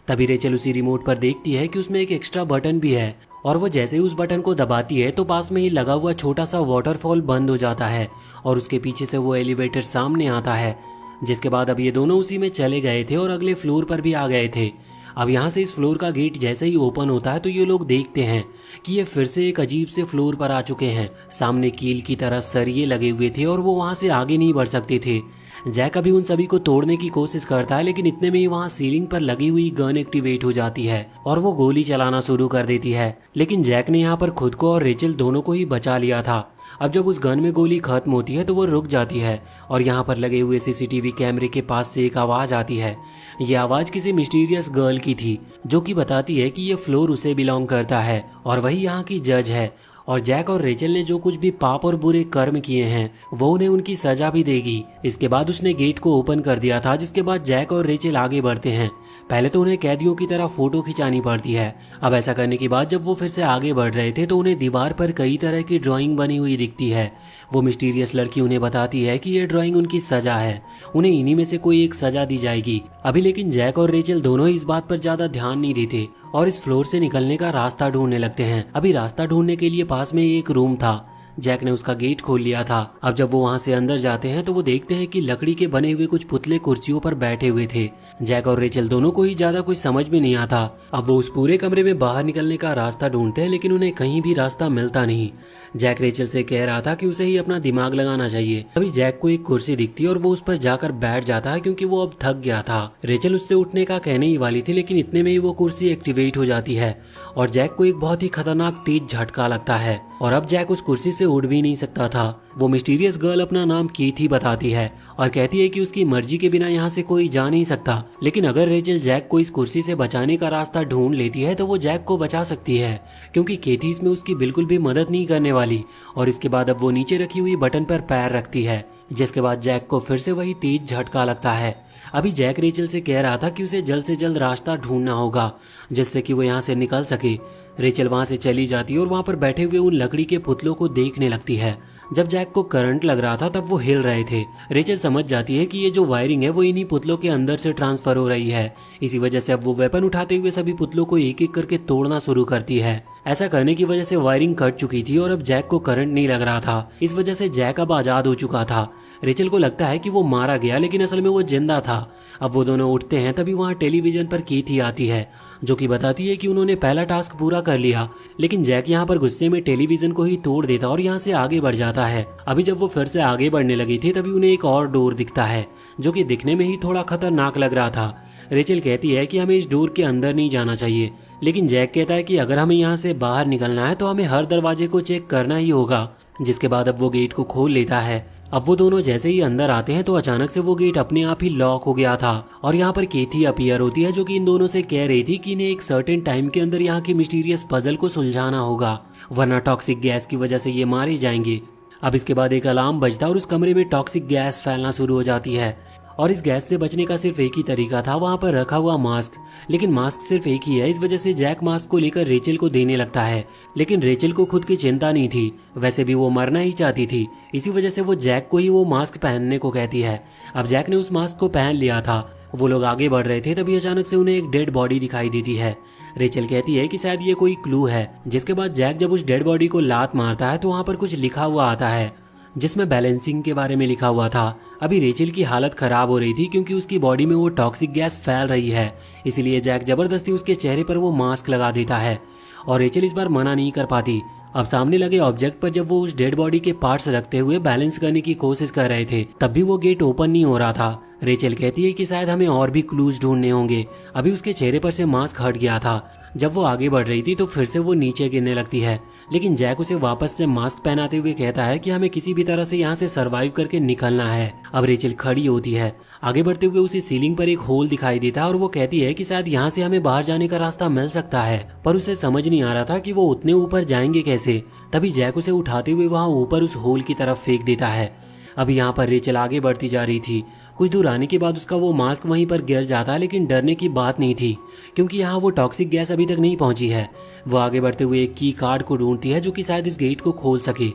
तभी रेचल उसी रिमोट पर देखती है कि उसमें एक एक्स्ट्रा बटन भी है, और वो जैसे ही उस बटन को दबाती है तो पास में ही लगा हुआ छोटा सा वाटरफॉल बंद हो जाता है, और उसके पीछे से वो एलिवेटर सामने आता है। जिसके बाद अब ये दोनों उसी में चले गए थे और अगले फ्लोर पर भी आ गए थे। अब यहाँ से इस फ्लोर का गेट जैसे ही ओपन होता है तो ये लोग देखते हैं कि ये फिर से एक अजीब से फ्लोर पर आ चुके हैं। सामने कील की तरह सरिये लगे हुए थे और वो वहाँ से आगे नहीं बढ़ सकते थे। जैक अभी उन सभी को तोड़ने की कोशिश करता है, लेकिन इतने में ही वहाँ सीलिंग पर लगी हुई गन एक्टिवेट हो जाती है और वो गोली चलाना शुरू कर देती है। लेकिन जैक ने यहाँ पर खुद को और रेचल दोनों को ही बचा लिया था। अब जब उस गन में गोली खत्म होती है तो वो रुक जाती है, और यहाँ पर लगे हुए सीसीटीवी कैमरे के पास से एक आवाज आती है। ये आवाज किसी मिस्टीरियस गर्ल की थी, जो कि बताती है कि ये फ्लोर उसे बिलोंग करता है और वही यहाँ की जज है, और जैक और रेचल ने जो कुछ भी पाप और बुरे कर्म किए हैं वो उन्हें उनकी सजा भी देगी। इसके बाद उसने गेट को ओपन कर दिया था, जिसके बाद जैक और रेचल आगे बढ़ते हैं। पहले तो उन्हें कैदियों की तरह फोटो खिंचानी पड़ती है। अब ऐसा करने के बाद जब वो फिर से आगे बढ़ रहे थे तो उन्हें दीवार पर कई तरह की ड्राइंग बनी हुई दिखती है। वो मिस्टीरियस लड़की उन्हें बताती है कि ये ड्राइंग उनकी सजा है, उन्हें इन्हीं में से कोई एक सजा दी जाएगी। अभी लेकिन जैक और रेचल दोनों इस बात पर ज्यादा ध्यान नहीं देते और इस फ्लोर से निकलने का रास्ता ढूंढने लगते हैं। अभी रास्ता ढूंढने के लिए पास में एक रूम था। जैक ने उसका गेट खोल लिया था। अब जब वो वहाँ से अंदर जाते हैं तो वो देखते हैं कि लकड़ी के बने हुए कुछ पुतले कुर्सियों पर बैठे हुए थे। जैक और रेचल दोनों को ही ज्यादा कुछ समझ में नहीं आता। अब वो उस पूरे कमरे में बाहर निकलने का रास्ता ढूंढते हैं, लेकिन उन्हें कहीं भी रास्ता मिलता नहीं। जैक रेचल से कह रहा था कि उसे ही अपना दिमाग लगाना चाहिए। अभी जैक को एक कुर्सी दिखती है और वो उस पर जाकर बैठ जाता है, क्योंकि वो अब थक गया था। रेचल उससे उठने का कहने ही वाली थी, लेकिन इतने में ही वो कुर्सी एक्टिवेट हो जाती है और जैक को एक बहुत ही खतरनाक तेज झटका लगता है, और अब जैक उस कुर्सी से उठ भी नहीं सकता था। वो मिस्टीरियस गर्ल अपना नाम कीथी बताती है और कहती है कि उसकी मर्जी के बिना यहाँ से कोई जा नहीं सकता, लेकिन अगर रेचल जैक को इस कुर्सी से बचाने का रास्ता ढूंढ लेती है तो वो जैक को बचा सकती है, क्योंकि केथी इसमें उसकी बिल्कुल भी मदद नहीं करने वाली। और इसके बाद अब वो नीचे रखी हुई बटन पर पैर रखती है, जिसके बाद जैक को फिर से वही तेज झटका लगता है। अभी जैक रेचल से कह रहा था कि उसे जल्द से जल्द रास्ता ढूंढना होगा जिससे कि वो यहाँ से निकल सके। रेचल वहां से चली जाती है और वहां पर बैठे हुए उन लकड़ी के पुतलों को देखने लगती है। जब जैक को करंट लग रहा था तब वो हिल रहे थे। रेचल समझ जाती है कि ये जो वायरिंग है वो इन्हीं पुतलों के अंदर से ट्रांसफर हो रही है। इसी वजह से अब वो वेपन उठाते हुए सभी पुतलों को एक एक करके तोड़ना शुरू करती है। ऐसा करने की वजह से वायरिंग कट चुकी थी और अब जैक को करंट नहीं लग रहा था। इस वजह से जैक अब आजाद हो चुका था। रेचल को लगता है कि वो मारा गया, लेकिन असल में वो जिंदा था। अब वो दोनों उठते हैं, तभी वहाँ टेलीविजन पर कीथी आती है जो कि बताती है कि उन्होंने पहला टास्क पूरा कर लिया। लेकिन जैक यहाँ पर गुस्से में टेलीविजन को ही तोड़ देता और यहाँ से आगे बढ़ जाता है। अभी जब वो फिर से आगे बढ़ने लगी थी तभी उन्हें एक और डोर दिखता है जो कि दिखने में ही थोड़ा खतरनाक लग रहा था। रेचल कहती है कि हमें इस डोर के अंदर नहीं जाना चाहिए, लेकिन जैक कहता है कि अगर हमें यहाँ से बाहर निकलना है तो हमें हर दरवाजे को चेक करना ही होगा। जिसके बाद अब वो गेट को खोल लेता है। अब वो दोनों जैसे ही अंदर आते हैं तो अचानक से वो गेट अपने आप ही लॉक हो गया था और यहाँ पर केथी अपीयर होती है जो कि इन दोनों से कह रही थी कि इन्हें एक सर्टेन टाइम के अंदर यहाँ के मिस्टीरियस पजल को सुलझाना होगा, वरना टॉक्सिक गैस की वजह से ये मारे जाएंगे। अब इसके बाद एक अलार्म बजता और उस कमरे में टॉक्सिक गैस फैलना शुरू हो जाती है और इस गैस से बचने का सिर्फ एक ही तरीका था, वहाँ पर रखा हुआ मास्क। लेकिन मास्क सिर्फ एक ही है। इस वजह से जैक मास्क को लेकर रेचल को देने लगता है, लेकिन रेचल को खुद की चिंता नहीं थी। वैसे भी वो मरना ही चाहती थी, इसी वजह से वो जैक को ही वो मास्क पहनने को कहती है। अब जैक ने उस मास्क को पहन लिया था। वो लोग आगे बढ़ रहे थे तभी अचानक से उन्हें एक डेड बॉडी दिखाई देती है। रेचल कहती है कि शायद ये कोई क्लू है। जिसके बाद जैक जब उस डेड बॉडी को लात मारता है तो वहाँ पर कुछ लिखा हुआ आता है जिसमें बैलेंसिंग के बारे में लिखा हुआ था। अभी रेचल की हालत खराब हो रही थी क्योंकि उसकी बॉडी में वो टॉक्सिक गैस फैल रही है। इसीलिए जैक जबरदस्ती उसके चेहरे पर वो मास्क लगा देता है और रेचल इस बार मना नहीं कर पाती। अब सामने लगे ऑब्जेक्ट पर जब वो उस डेड बॉडी के पार्ट्स रखते हुए बैलेंस करने की कोशिश कर रहे थे तब भी वो गेट ओपन नहीं हो रहा था। रेचल कहती है कि शायद हमें और भी क्लूज ढूंढने होंगे। अभी उसके चेहरे पर से मास्क हट गया था। जब वो आगे बढ़ रही थी तो फिर से वो नीचे गिरने लगती है, लेकिन जैक उसे वापस से मास्क पहनाते हुए कहता है कि हमें किसी भी तरह से यहाँ से सरवाइव करके निकलना है। अब रेचल खड़ी होती है। आगे बढ़ते हुए उसी सीलिंग पर एक होल दिखाई देता है और वो कहती है कि शायद यहाँ से हमें बाहर जाने का रास्ता मिल सकता है, पर उसे समझ नहीं आ रहा था कि वो उतने ऊपर जाएंगे कैसे। तभी जैक उसे उठाते हुए वहाँ ऊपर उस होल की तरफ फेंक देता है। अभी यहाँ पर रेचल आगे बढ़ती जा रही थी। कुछ दूर आने के बाद उसका वो मास्क वहीं पर गिर जाता है, लेकिन डरने की बात नहीं थी क्योंकि यहाँ वो टॉक्सिक गैस अभी तक नहीं पहुंची है। वो आगे बढ़ते हुए एक की कार्ड को ढूंढती है जो कि शायद इस गेट को खोल सके।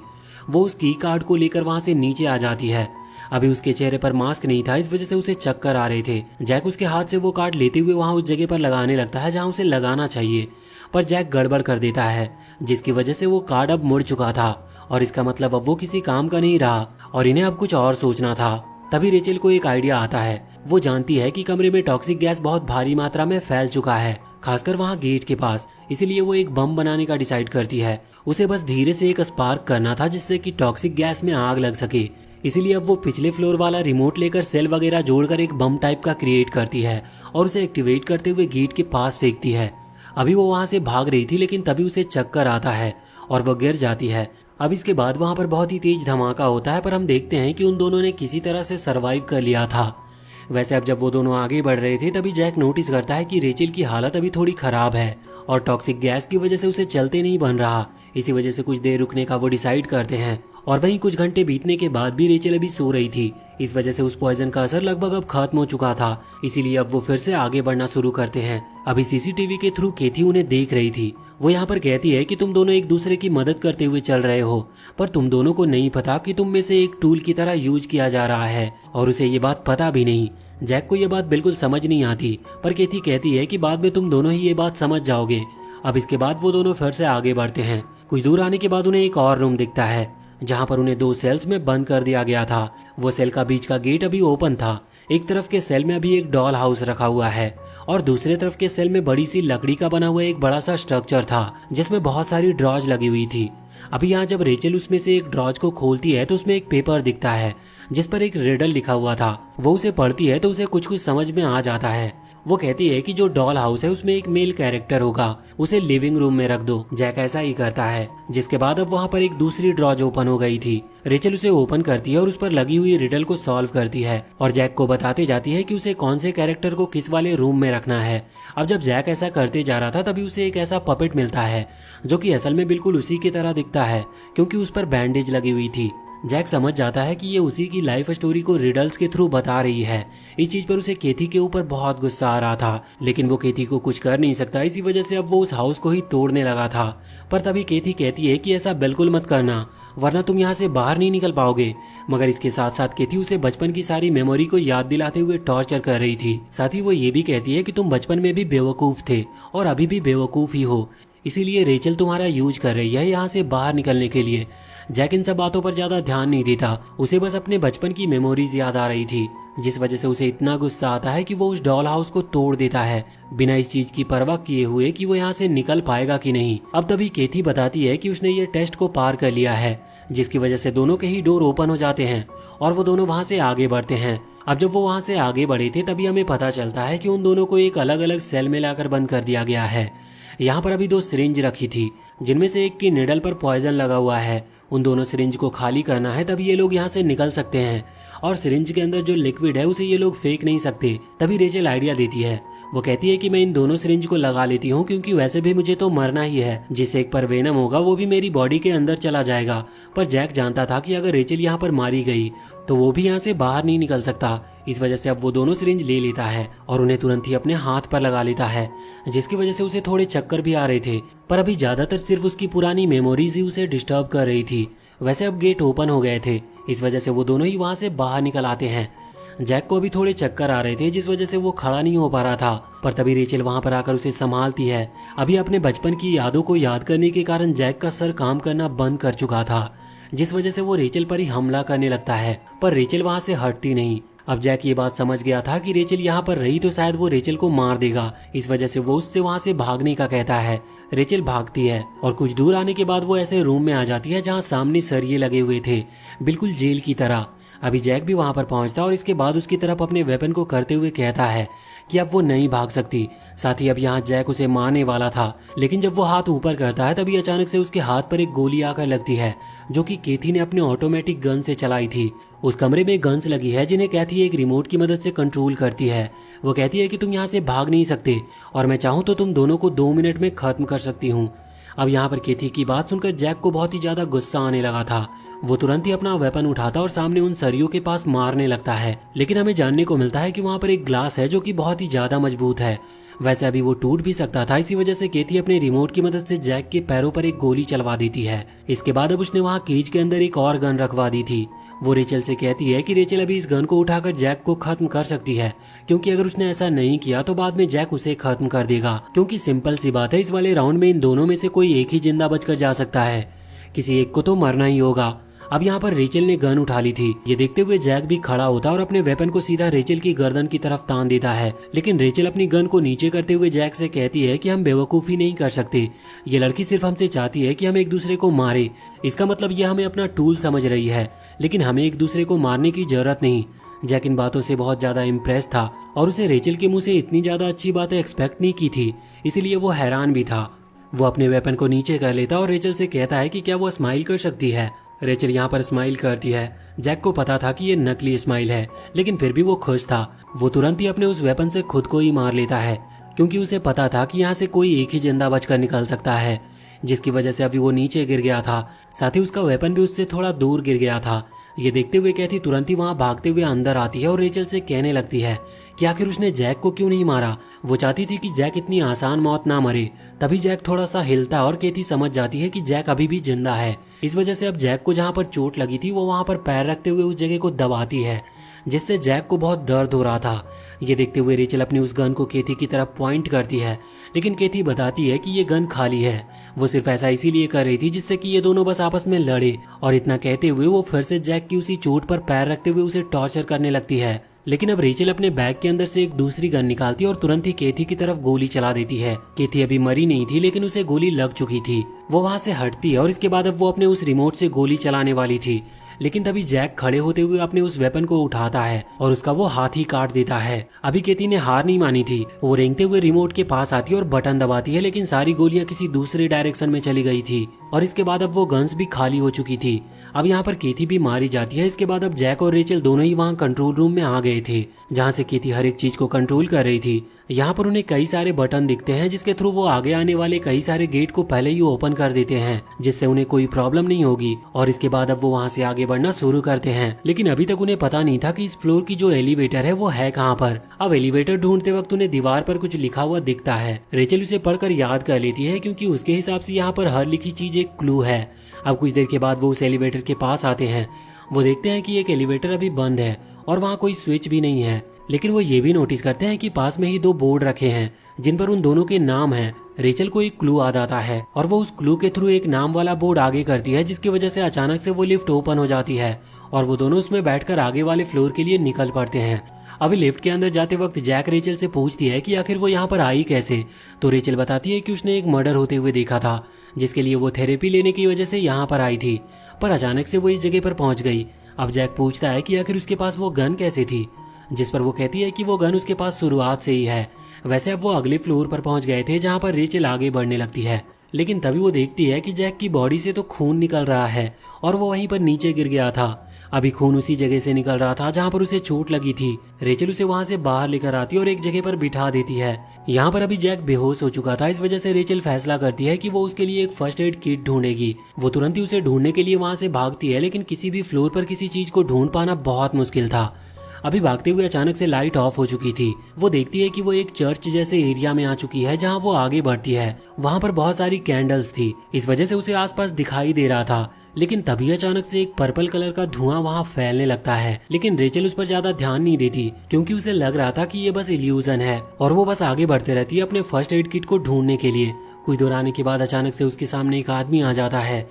वो उस की कार्ड को लेकर वहां से नीचे आ जाती है। अभी उसके चेहरे पर मास्क नहीं था, इस वजह से उसे चक्कर आ रहे थे। जैक उसके हाथ से वो कार्ड लेते हुए वहां उस जगह पर लगाने लगता है जहां उसे लगाना चाहिए, पर जैक गड़बड़ कर देता है जिसकी वजह से वो कार्ड अब मुड़ चुका था और इसका मतलब अब वो किसी काम का नहीं रहा और इन्हें अब कुछ और सोचना था। तभी रेचल को एक आइडिया आता है। वो जानती है कि कमरे में टॉक्सिक गैस बहुत भारी मात्रा में फैल चुका है, खासकर वहाँ गेट के पास। इसीलिए वो एक बम बनाने का डिसाइड करती है। उसे बस धीरे से एक स्पार्क करना था जिससे कि टॉक्सिक गैस में आग लग सके। इसीलिए अब वो पिछले फ्लोर वाला रिमोट लेकर सेल वगैरह जोड़कर एक बम टाइप का क्रिएट करती है और उसे एक्टिवेट करते हुए गेट के पास फेंकती है। अभी वो वहाँ से भाग रही थी, लेकिन तभी उसे चक्कर आता है और वो गिर जाती है। अब इसके बाद वहाँ पर बहुत ही तेज धमाका होता है, पर हम देखते हैं कि उन दोनों ने किसी तरह से सरवाइव कर लिया था। वैसे अब जब वो दोनों आगे बढ़ रहे थे तभी जैक नोटिस करता है कि रेचल की हालत अभी थोड़ी खराब है और टॉक्सिक गैस की वजह से उसे चलते नहीं बन रहा। इसी वजह से कुछ देर रुकने का वो डिसाइड करते हैं और वहीं कुछ घंटे बीतने के बाद भी रेचल अभी सो रही थी। इस वजह से उस पॉइजन का असर लगभग अब खत्म हो चुका था। इसीलिए अब वो फिर से आगे बढ़ना शुरू करते हैं। अभी सीसीटीवी के थ्रू केथी उन्हें देख रही थी। वो यहाँ पर कहती है कि तुम दोनों एक दूसरे की मदद करते हुए चल रहे हो, पर तुम दोनों को नहीं पता कि तुम में से एक टूल की तरह यूज किया जा रहा है और उसे ये बात पता भी नहीं। जैक को ये बात बिल्कुल समझ नहीं आती, पर केथी कहती है कि बाद में तुम दोनों ही ये बात समझ जाओगे। अब इसके बाद वो दोनों फिर से आगे बढ़ते हैं। कुछ दूर आने के बाद उन्हें एक और रूम दिखता है जहाँ पर उन्हें 2 सेल्स में बंद कर दिया गया था। वो सेल का बीच का गेट अभी ओपन था। एक तरफ के सेल में अभी एक डॉल हाउस रखा हुआ है और दूसरे तरफ के सेल में बड़ी सी लकड़ी का बना हुआ एक बड़ा सा स्ट्रक्चर था जिसमें बहुत सारी ड्रॉज लगी हुई थी। अभी यहाँ जब रेचल उसमें से एक ड्रॉज को खोलती है तो उसमें एक पेपर दिखता है जिस पर एक रिडल लिखा हुआ था। वो उसे पढ़ती है तो उसे कुछ कुछ समझ में आ जाता है। वो कहती है कि जो डॉल हाउस है उसमें एक मेल कैरेक्टर होगा, उसे लिविंग रूम में रख दो। जैक ऐसा ही करता है, जिसके बाद अब वहाँ पर एक दूसरी ड्रॉज ओपन हो गई थी। रेचल उसे ओपन करती है और उस पर लगी हुई रिडल को सॉल्व करती है और जैक को बताते जाती है कि उसे कौन से कैरेक्टर को किस वाले रूम में रखना है। अब जब जैक ऐसा करते जा रहा था तभी उसे एक ऐसा पपेट मिलता है जो कि असल में बिल्कुल उसी की तरह दिखता है क्योंकि उस पर बैंडेज लगी हुई थी। जैक समझ जाता है कि ये उसी की लाइफ स्टोरी को रिडल्स के थ्रू बता रही है। इस चीज पर उसे केथी के ऊपर बहुत गुस्सा आ रहा था, लेकिन वो केथी को कुछ कर नहीं सकता। इसी वजह से अब वो उस हाउस को ही तोड़ने लगा था। पर तभी केथी कहती है कि ऐसा बिल्कुल मत करना, वरना तुम यहाँ से बाहर नहीं निकल पाओगे। मगर इसके साथ साथ केथी उसे बचपन की सारी मेमोरी को याद दिलाते हुए टॉर्चर कर रही थी। साथ ही वो ये भी कहती है कि तुम बचपन में भी बेवकूफ थे और अभी भी बेवकूफ ही हो। इसीलिए रेचल तुम्हारा यूज कर रही है यहाँ से बाहर निकलने के लिए। जैक इन सब बातों पर ज्यादा ध्यान नहीं देता, उसे बस अपने बचपन की मेमोरीज याद आ रही थी, जिस वजह से उसे इतना गुस्सा आता है कि वो उस डॉल हाउस को तोड़ देता है, बिना इस चीज की परवाह किए हुए कि वो यहाँ से निकल पाएगा कि नहीं। अब तभी केथी बताती है कि उसने ये टेस्ट को पार कर लिया है, जिसकी वजह से दोनों के ही डोर ओपन हो जाते हैं और वो दोनों वहाँ से आगे बढ़ते हैं। अब जब वो वहाँ से आगे बढ़े थे तभी हमें पता चलता है कि उन दोनों को एक अलग अलग सेल में लाकर बंद कर दिया गया है। यहाँ पर अभी 2 सिरिंज रखी थी, जिनमें से एक की निडल पर पॉइजन लगा हुआ है। उन दोनों सिरिंज को खाली करना है, तभी ये लोग यहाँ से निकल सकते हैं, और सिरिंज के अंदर जो लिक्विड है उसे ये लोग फेंक नहीं सकते। तभी रेचल आइडिया देती है, वो कहती है कि मैं इन दोनों सिरिंज को लगा लेती हूँ, क्योंकि वैसे भी मुझे तो मरना ही है। जिस एक पर वेनम होगा वो भी मेरी बॉडी के अंदर चला जाएगा। पर जैक जानता था कि अगर रेचल यहाँ पर मारी गई तो वो भी यहाँ से बाहर नहीं निकल सकता। इस वजह से अब वो दोनों सिरिंज ले लेता है और उन्हें तुरंत ही अपने हाथ पर लगा लेता है, जिसकी वजह से उसे थोड़े चक्कर भी आ रहे थे। पर अभी ज्यादातर सिर्फ उसकी पुरानी मेमोरीज ही उसे डिस्टर्ब कर रही थी। वैसे अब गेट ओपन हो गए थे, इस वजह से वो दोनों ही वहाँ से बाहर निकल आते हैं। जैक को अभी थोड़े चक्कर आ रहे थे, जिस वजह से वो खड़ा नहीं हो पा रहा था। पर तभी रेचल वहाँ पर आकर उसे संभालती है। अभी अपने बचपन की यादों को याद करने के कारण जैक का सर काम करना बंद कर चुका था, जिस वजह से वो रेचल पर ही हमला करने लगता है। पर रेचल वहाँ से हटती नहीं। अब जैक ये बात समझ गया था कि रेचल यहाँ पर रही तो शायद वो रेचल को मार देगा, इस वजह से वो उससे वहाँ से भागने का कहता है। रेचल भागती है और कुछ दूर आने के बाद वो ऐसे रूम में आ जाती है जहाँ सामने सरिये लगे हुए थे, बिल्कुल जेल की तरह। अभी जैक भी वहाँ पर पहुँचता है और इसके बाद उसकी तरफ अपने वेपन को करते हुए कहता है कि अब वो नहीं भाग सकती। साथ ही अब यहाँ जैक उसे मारने वाला था, लेकिन जब वो हाथ ऊपर करता है तभी अचानक से उसके हाथ पर एक गोली आकर लगती है, जो कि केथी ने अपने ऑटोमेटिक गन से चलाई थी। उस कमरे में गन्स लगी है जिन्हें कैथी एक रिमोट की मदद से कंट्रोल करती है। वो कहती है कि तुम यहाँ से भाग नहीं सकते और मैं चाहूँ तो तुम दोनों को 2 मिनट में खत्म कर सकती हूँ। अब यहाँ पर केथी की बात सुनकर जैक को बहुत ही ज्यादा गुस्सा आने लगा था। वो तुरंत ही अपना वेपन उठाता और सामने उन सरियों के पास मारने लगता है, लेकिन हमें जानने को मिलता है कि वहाँ पर एक ग्लास है जो कि बहुत ही ज्यादा मजबूत है। वैसे अभी वो टूट भी सकता था, इसी वजह से केथी अपने रिमोट की मदद से जैक के पैरों पर एक गोली चलवा देती है। इसके बाद अब उसने वहाँ केज के अंदर एक और गन रखवा दी थी। वो रेचल से कहती है कि रेचल अभी इस गन को उठाकर जैक को खत्म कर सकती है, क्योंकि अगर उसने ऐसा नहीं किया तो बाद में जैक उसे खत्म कर देगा। क्योंकि सिंपल सी बात है, इस वाले राउंड में इन दोनों में से कोई एक ही जिंदा बचकर जा सकता है, किसी एक को तो मरना ही होगा। अब यहाँ पर रेचल ने गन उठा ली थी। ये देखते हुए जैक भी खड़ा होता और अपने वेपन को सीधा रेचल की गर्दन की तरफ तान देता है, लेकिन रेचल अपनी गन को नीचे करते हुए जैक से कहती है कि हम बेवकूफ़ी नहीं कर सकते। ये लड़की सिर्फ हमसे चाहती है कि हम एक दूसरे को मारे। इसका मतलब यह हमें अपना टूल समझ रही है, लेकिन हमें एक दूसरे को मारने की जरूरत नहीं। जैक इन बातों से बहुत ज्यादा इम्प्रेस था और उसे रेचल के मुंह से इतनी ज्यादा अच्छी बातें एक्सपेक्ट नहीं की थी, इसीलिए वो हैरान भी था। वो अपने वेपन को नीचे कर लेता और रेचल से कहता है कि क्या वो स्माइल कर सकती है। रेचल यहाँ पर स्माइल करती है। जैक को पता था कि ये नकली स्माइल है, लेकिन फिर भी वो खुश था। वो तुरंत ही अपने उस वेपन से खुद को ही मार लेता है, क्योंकि उसे पता था कि यहाँ से कोई एक ही जिंदा बचकर निकल सकता है, जिसकी वजह से अभी वो नीचे गिर गया था। साथ ही उसका वेपन भी उससे थोड़ा दूर गिर गया था। ये देखते हुए कैथी तुरंत ही वहाँ भागते हुए अंदर आती है और रेचल से कहने लगती है कि आखिर उसने जैक को क्यों नहीं मारा। वो चाहती थी कि जैक इतनी आसान मौत ना मरे। तभी जैक थोड़ा सा हिलता और कैथी समझ जाती है कि जैक अभी भी जिंदा है। इस वजह से अब जैक को जहाँ पर चोट लगी थी वो वहाँ पर पैर रखते हुए उस जगह को दबाती है, जिससे जैक को बहुत दर्द हो रहा था। ये देखते हुए रेचल अपनी उस गन को केथी की तरफ पॉइंट करती है, लेकिन केथी बताती है कि ये गन खाली है। वो सिर्फ ऐसा इसीलिए कर रही थी जिससे कि ये दोनों बस आपस में लड़े। और इतना कहते हुए वो फिर से जैक की उसी चोट पर पैर रखते हुए उसे टॉर्चर करने लगती है। लेकिन अब रेचल अपने बैग के अंदर से एक दूसरी गन निकालती है और तुरंत ही केथी की तरफ गोली चला देती है। केथी अभी मरी नहीं थी, लेकिन उसे गोली लग चुकी थी। वो वहाँ से हटती है और इसके बाद अब वो अपने उस रिमोट से गोली चलाने वाली थी, लेकिन तभी जैक खड़े होते हुए अपने उस वेपन को उठाता है और उसका वो हाथ ही काट देता है। अभी केथी ने हार नहीं मानी थी। वो रेंगते हुए रिमोट के पास आती है और बटन दबाती है, लेकिन सारी गोलियां किसी दूसरे डायरेक्शन में चली गई थी और इसके बाद अब वो गन्स भी खाली हो चुकी थी। अब यहाँ पर केथी भी मारी जाती है। इसके बाद अब जैक और रेचल दोनों ही वहाँ कंट्रोल रूम में आ गए थे, जहाँ से केथी हर एक चीज को कंट्रोल कर रही थी। यहाँ पर उन्हें कई सारे बटन दिखते हैं, जिसके थ्रू वो आगे आने वाले कई सारे गेट को पहले ही ओपन कर देते हैं, जिससे उन्हें कोई प्रॉब्लम नहीं होगी। और इसके बाद अब वो वहाँ से आगे बढ़ना शुरू करते हैं, लेकिन अभी तक उन्हें पता नहीं था कि इस फ्लोर की जो एलिवेटर है वो है कहाँ पर। अब एलिवेटर ढूंढते वक्त उन्हें दीवार पर कुछ लिखा हुआ दिखता है। रेचल उसे पढ़कर याद कर लेती है, क्योंकि उसके हिसाब से यहाँ पर हर लिखी चीज एक क्लू है। अब कुछ देर के बाद वो उस एलिवेटर के पास आते हैं। वो देखते हैं कि एक एलिवेटर अभी बंद है और वहाँ कोई स्विच भी नहीं है। लेकिन वो ये भी नोटिस करते हैं कि पास में ही दो बोर्ड रखे हैं जिन पर उन दोनों के नाम हैं। रेचल को एक क्लू आ जाता है और वो उस क्लू के थ्रू एक नाम वाला बोर्ड आगे करती है, जिसकी वजह से अचानक से वो लिफ्ट ओपन हो जाती है और वो दोनों उसमें बैठकर आगे वाले फ्लोर के लिए निकल पड़ते हैं। अभी लिफ्ट के अंदर जाते वक्त जैक रेचल से पूछती है कि आखिर वो यहाँ पर आई कैसे, तो रेचल बताती है कि उसने एक मर्डर होते हुए देखा था जिसके लिए वो थेरेपी लेने की वजह से यहाँ पर आई थी, पर अचानक से वो इस जगह पर पहुंच गई। अब जैक पूछता है कि आखिर उसके पास वो गन कैसे थी, जिस पर वो कहती है कि वो गन उसके पास शुरुआत से ही है। वैसे अब वो अगले फ्लोर पर पहुंच गए थे जहाँ पर रेचल आगे बढ़ने लगती है, लेकिन तभी वो देखती है कि जैक की बॉडी से तो खून निकल रहा है और वो वहीं पर नीचे गिर गया था। अभी खून उसी जगह से निकल रहा था जहाँ पर उसे चोट लगी थी। रेचल उसे वहाँ से बाहर लेकर आती है और एक जगह पर बिठा देती है। यहाँ पर अभी जैक बेहोश हो चुका था, इस वजह से रेचल फैसला करती है कि वो उसके लिए एक फर्स्ट एड किट ढूंढेगी। वो तुरंत ही उसे ढूंढने के लिए वहाँ से भागती है, लेकिन किसी भी फ्लोर पर किसी चीज को ढूंढ पाना बहुत मुश्किल था। अभी भागते हुए अचानक से लाइट ऑफ हो चुकी थी। वो देखती है कि वो एक चर्च जैसे एरिया में आ चुकी है। जहाँ वो आगे बढ़ती है वहाँ पर बहुत सारी कैंडल्स थी, इस वजह से उसे आसपास दिखाई दे रहा था। लेकिन तभी अचानक से एक पर्पल कलर का धुआं वहाँ फैलने लगता है, लेकिन रेचल उस पर ज्यादा ध्यान नहीं देती क्योंकि उसे लग रहा था कि ये बस इल्यूजन है और वो बस आगे बढ़ते रहती है अपने फर्स्ट एड किट को ढूंढने के लिए। कुछ दूर आने के बाद अचानक से उसके सामने एक आदमी आ जाता है।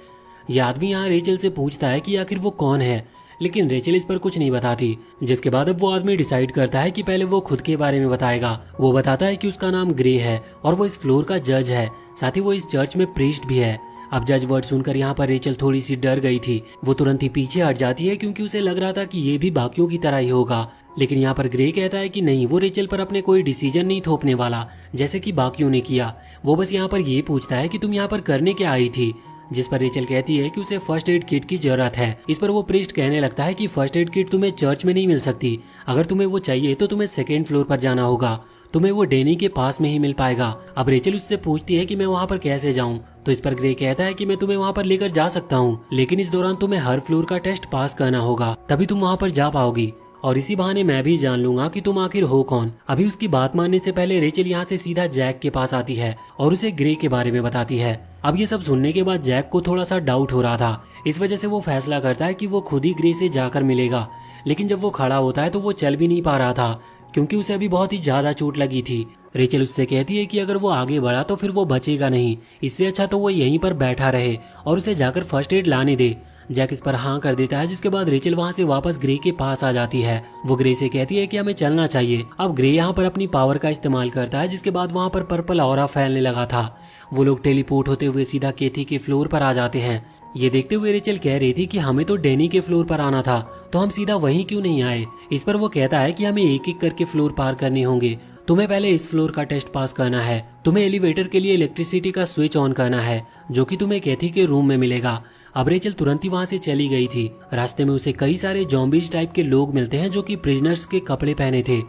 यह आदमी यहाँ रेचल से पूछता है कि आखिर वो कौन है, लेकिन रेचल इस पर कुछ नहीं बताती। जिसके बाद अब वो आदमी डिसाइड करता है कि पहले वो खुद के बारे में बताएगा। वो बताता है कि उसका नाम ग्रे है और वो इस फ्लोर का जज है, साथ ही वो इस चर्च में प्रीस्ट भी है। अब जज वर्ड सुनकर यहाँ पर रेचल थोड़ी सी डर गई थी। वो तुरंत ही पीछे हट जाती है क्योंकि उसे लग रहा था कि ये भी बाकियों की तरह ही होगा। लेकिन यहाँ पर ग्रे कहता है कि नहीं, वो रेचल पर अपने कोई डिसीजन नहीं थोपने वाला जैसे कि बाकियों ने किया। वो बस यहाँ पर ये पूछता है कि तुम यहाँ पर करने क्या आई थी, जिस पर रेचल कहती है कि उसे फर्स्ट एड किट की जरूरत है। इस पर वो प्रीस्ट कहने लगता है कि फर्स्ट एड किट तुम्हें चर्च में नहीं मिल सकती, अगर तुम्हें वो चाहिए तो तुम्हें सेकेंड फ्लोर पर जाना होगा, तुम्हें वो डेनी के पास में ही मिल पाएगा। अब रेचल उससे पूछती है कि मैं वहाँ पर कैसे जाऊँ, तो इस पर ग्रे कहता है कि मैं तुम्हें वहाँ पर लेकर जा सकता हूँ, लेकिन इस दौरान तुम्हें हर फ्लोर का टेस्ट पास करना होगा, तभी तुम वहाँ पर जा पाओगी और इसी बहाने मैं भी जान लूंगा कि तुम आखिर हो कौन। अभी उसकी बात मानने से पहले रेचल यहाँ से सीधा जैक के पास आती है और उसे ग्रे के बारे में बताती है। अब ये सब सुनने के बाद जैक को थोड़ा सा डाउट हो रहा था, इस वजह से वो फैसला करता है कि वो खुद ही ग्रे से जाकर मिलेगा। लेकिन जब वो खड़ा होता है तो वो चल भी नहीं पा रहा था क्योंकि उसे अभी बहुत ही ज्यादा चोट लगी थी। रेचल उससे कहती है कि अगर वो आगे बढ़ा तो फिर वो बचेगा नहीं, इससे अच्छा तो वो यहीं पर बैठा रहे और उसे जाकर फर्स्ट एड लाने दे। जैक इस पर हाँ कर देता है, जिसके बाद रेचल वहाँ से वापस ग्रे के पास आ जाती है। वो ग्रे से कहती है कि हमें चलना चाहिए। अब ग्रे यहाँ पर अपनी पावर का इस्तेमाल करता है, जिसके बाद वहाँ पर पर्पल ऑरा फैलने लगा था। वो लोग टेलीपोर्ट होते हुए सीधा केथी के फ्लोर पर आ जाते हैं। ये देखते हुए रेचल कह रही थी कि हमें तो डेनी के फ्लोर पर आना था, तो हम सीधा वहीं क्यों नहीं आए। इस पर वो कहता है कि हमें एक एक करके फ्लोर पार करने होंगे, तुम्हें पहले इस फ्लोर का टेस्ट पास करना है, तुम्हें एलिवेटर के लिए इलेक्ट्रिसिटी का स्विच ऑन करना है जो कि तुम्हें कैथी के रूम में मिलेगा। अब रेचल तुरंत ही वहाँ से चली गई थी। रास्ते में उसे कई सारे जॉम्बीज टाइप के लोग मिलते हैं जो कि प्रिजनर्स के कपड़े पहने थे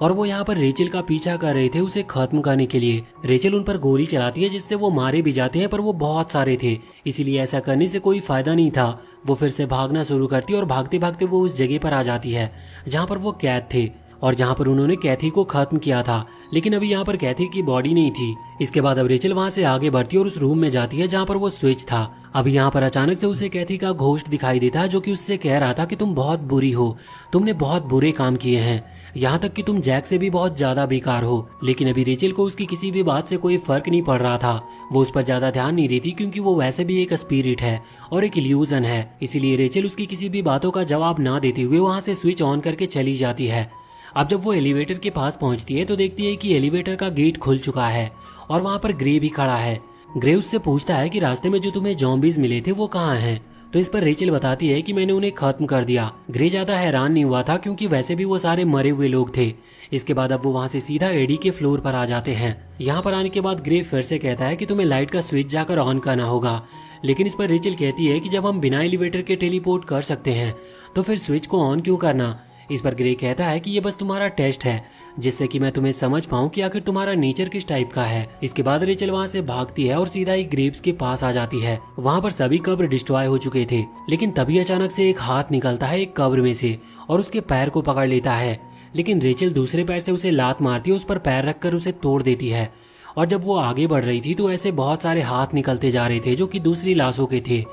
और वो यहाँ पर रेचल का पीछा कर रहे थे उसे खत्म करने के लिए। रेचल उन पर गोली चलाती है जिससे वो मारे भी जाते हैं, पर वो बहुत सारे थे इसीलिए ऐसा करने से कोई फायदा नहीं था। वो फिर से भागना शुरू करती है और भागते भागते वो उस जगह पर आ जाती है जहाँ पर वो कैद थे और जहाँ पर उन्होंने कैथी को खत्म किया था। लेकिन अभी यहाँ पर कैथी की बॉडी नहीं थी। इसके बाद अब रेचल वहाँ से आगे बढ़ती है और उस रूम में जाती है जहाँ पर वो स्विच था। अभी यहाँ पर अचानक से उसे कैथी का घोस्ट दिखाई देता है जो कि उससे कह रहा था कि तुम बहुत बुरी हो, तुमने बहुत बुरे काम किए हैं, यहाँ तक कि तुम जैक से भी बहुत ज्यादा बेकार हो। लेकिन अभी रेचल को उसकी किसी भी बात से कोई फर्क नहीं पड़ रहा था। वो उस पर ज्यादा ध्यान नहीं देती क्योंकि वो वैसे भी एक स्पिरिट है और एक इल्यूजन है, इसीलिए रेचल उसकी किसी भी बातों का जवाब ना देते हुए वहाँ से स्विच ऑन करके चली जाती है। अब जब वो एलिवेटर के पास पहुंचती है तो देखती है कि एलिवेटर का गेट खुल चुका है और वहाँ पर ग्रे भी खड़ा है। ग्रे उससे पूछता है कि रास्ते में जो तुम्हें जॉम्बीज मिले थे वो कहाँ हैं, तो इस पर रेचल बताती है कि मैंने उन्हें खत्म कर दिया। ग्रे ज्यादा हैरान नहीं हुआ था क्योंकि वैसे भी वो सारे मरे हुए लोग थे। इसके बाद अब वो वहाँ से सीधा एडी के फ्लोर पर आ जाते हैं। यहाँ पर आने के बाद ग्रे फिर से कहता है कि तुम्हें लाइट का स्विच जाकर ऑन करना होगा, लेकिन इस पर रेचल कहती है कि जब हम बिना एलिवेटर के टेलीपोर्ट कर सकते हैं तो फिर स्विच को ऑन क्यों करना। इस पर ग्रे कहता है कि ये बस तुम्हारा टेस्ट है जिससे कि मैं तुम्हें समझ पाऊं कि आखिर तुम्हारा नेचर किस टाइप का है। इसके बाद रेचल वहाँ से भागती है और सीधा एक ग्रेव्स के पास आ जाती है। वहाँ पर सभी कब्र डिस्ट्रॉय हो चुके थे, लेकिन तभी अचानक से एक हाथ निकलता है एक कब्र में से और उसके पैर को पकड़ लेता है। लेकिन रेचल दूसरे पैर से उसे लात मारती है, उस पर पैर रखकर उसे तोड़ देती है और जब वो आगे बढ़ रही थी तो ऐसे बहुत सारे हाथ निकलते जा रहे थे जो कि दूसरी लाशों के थे,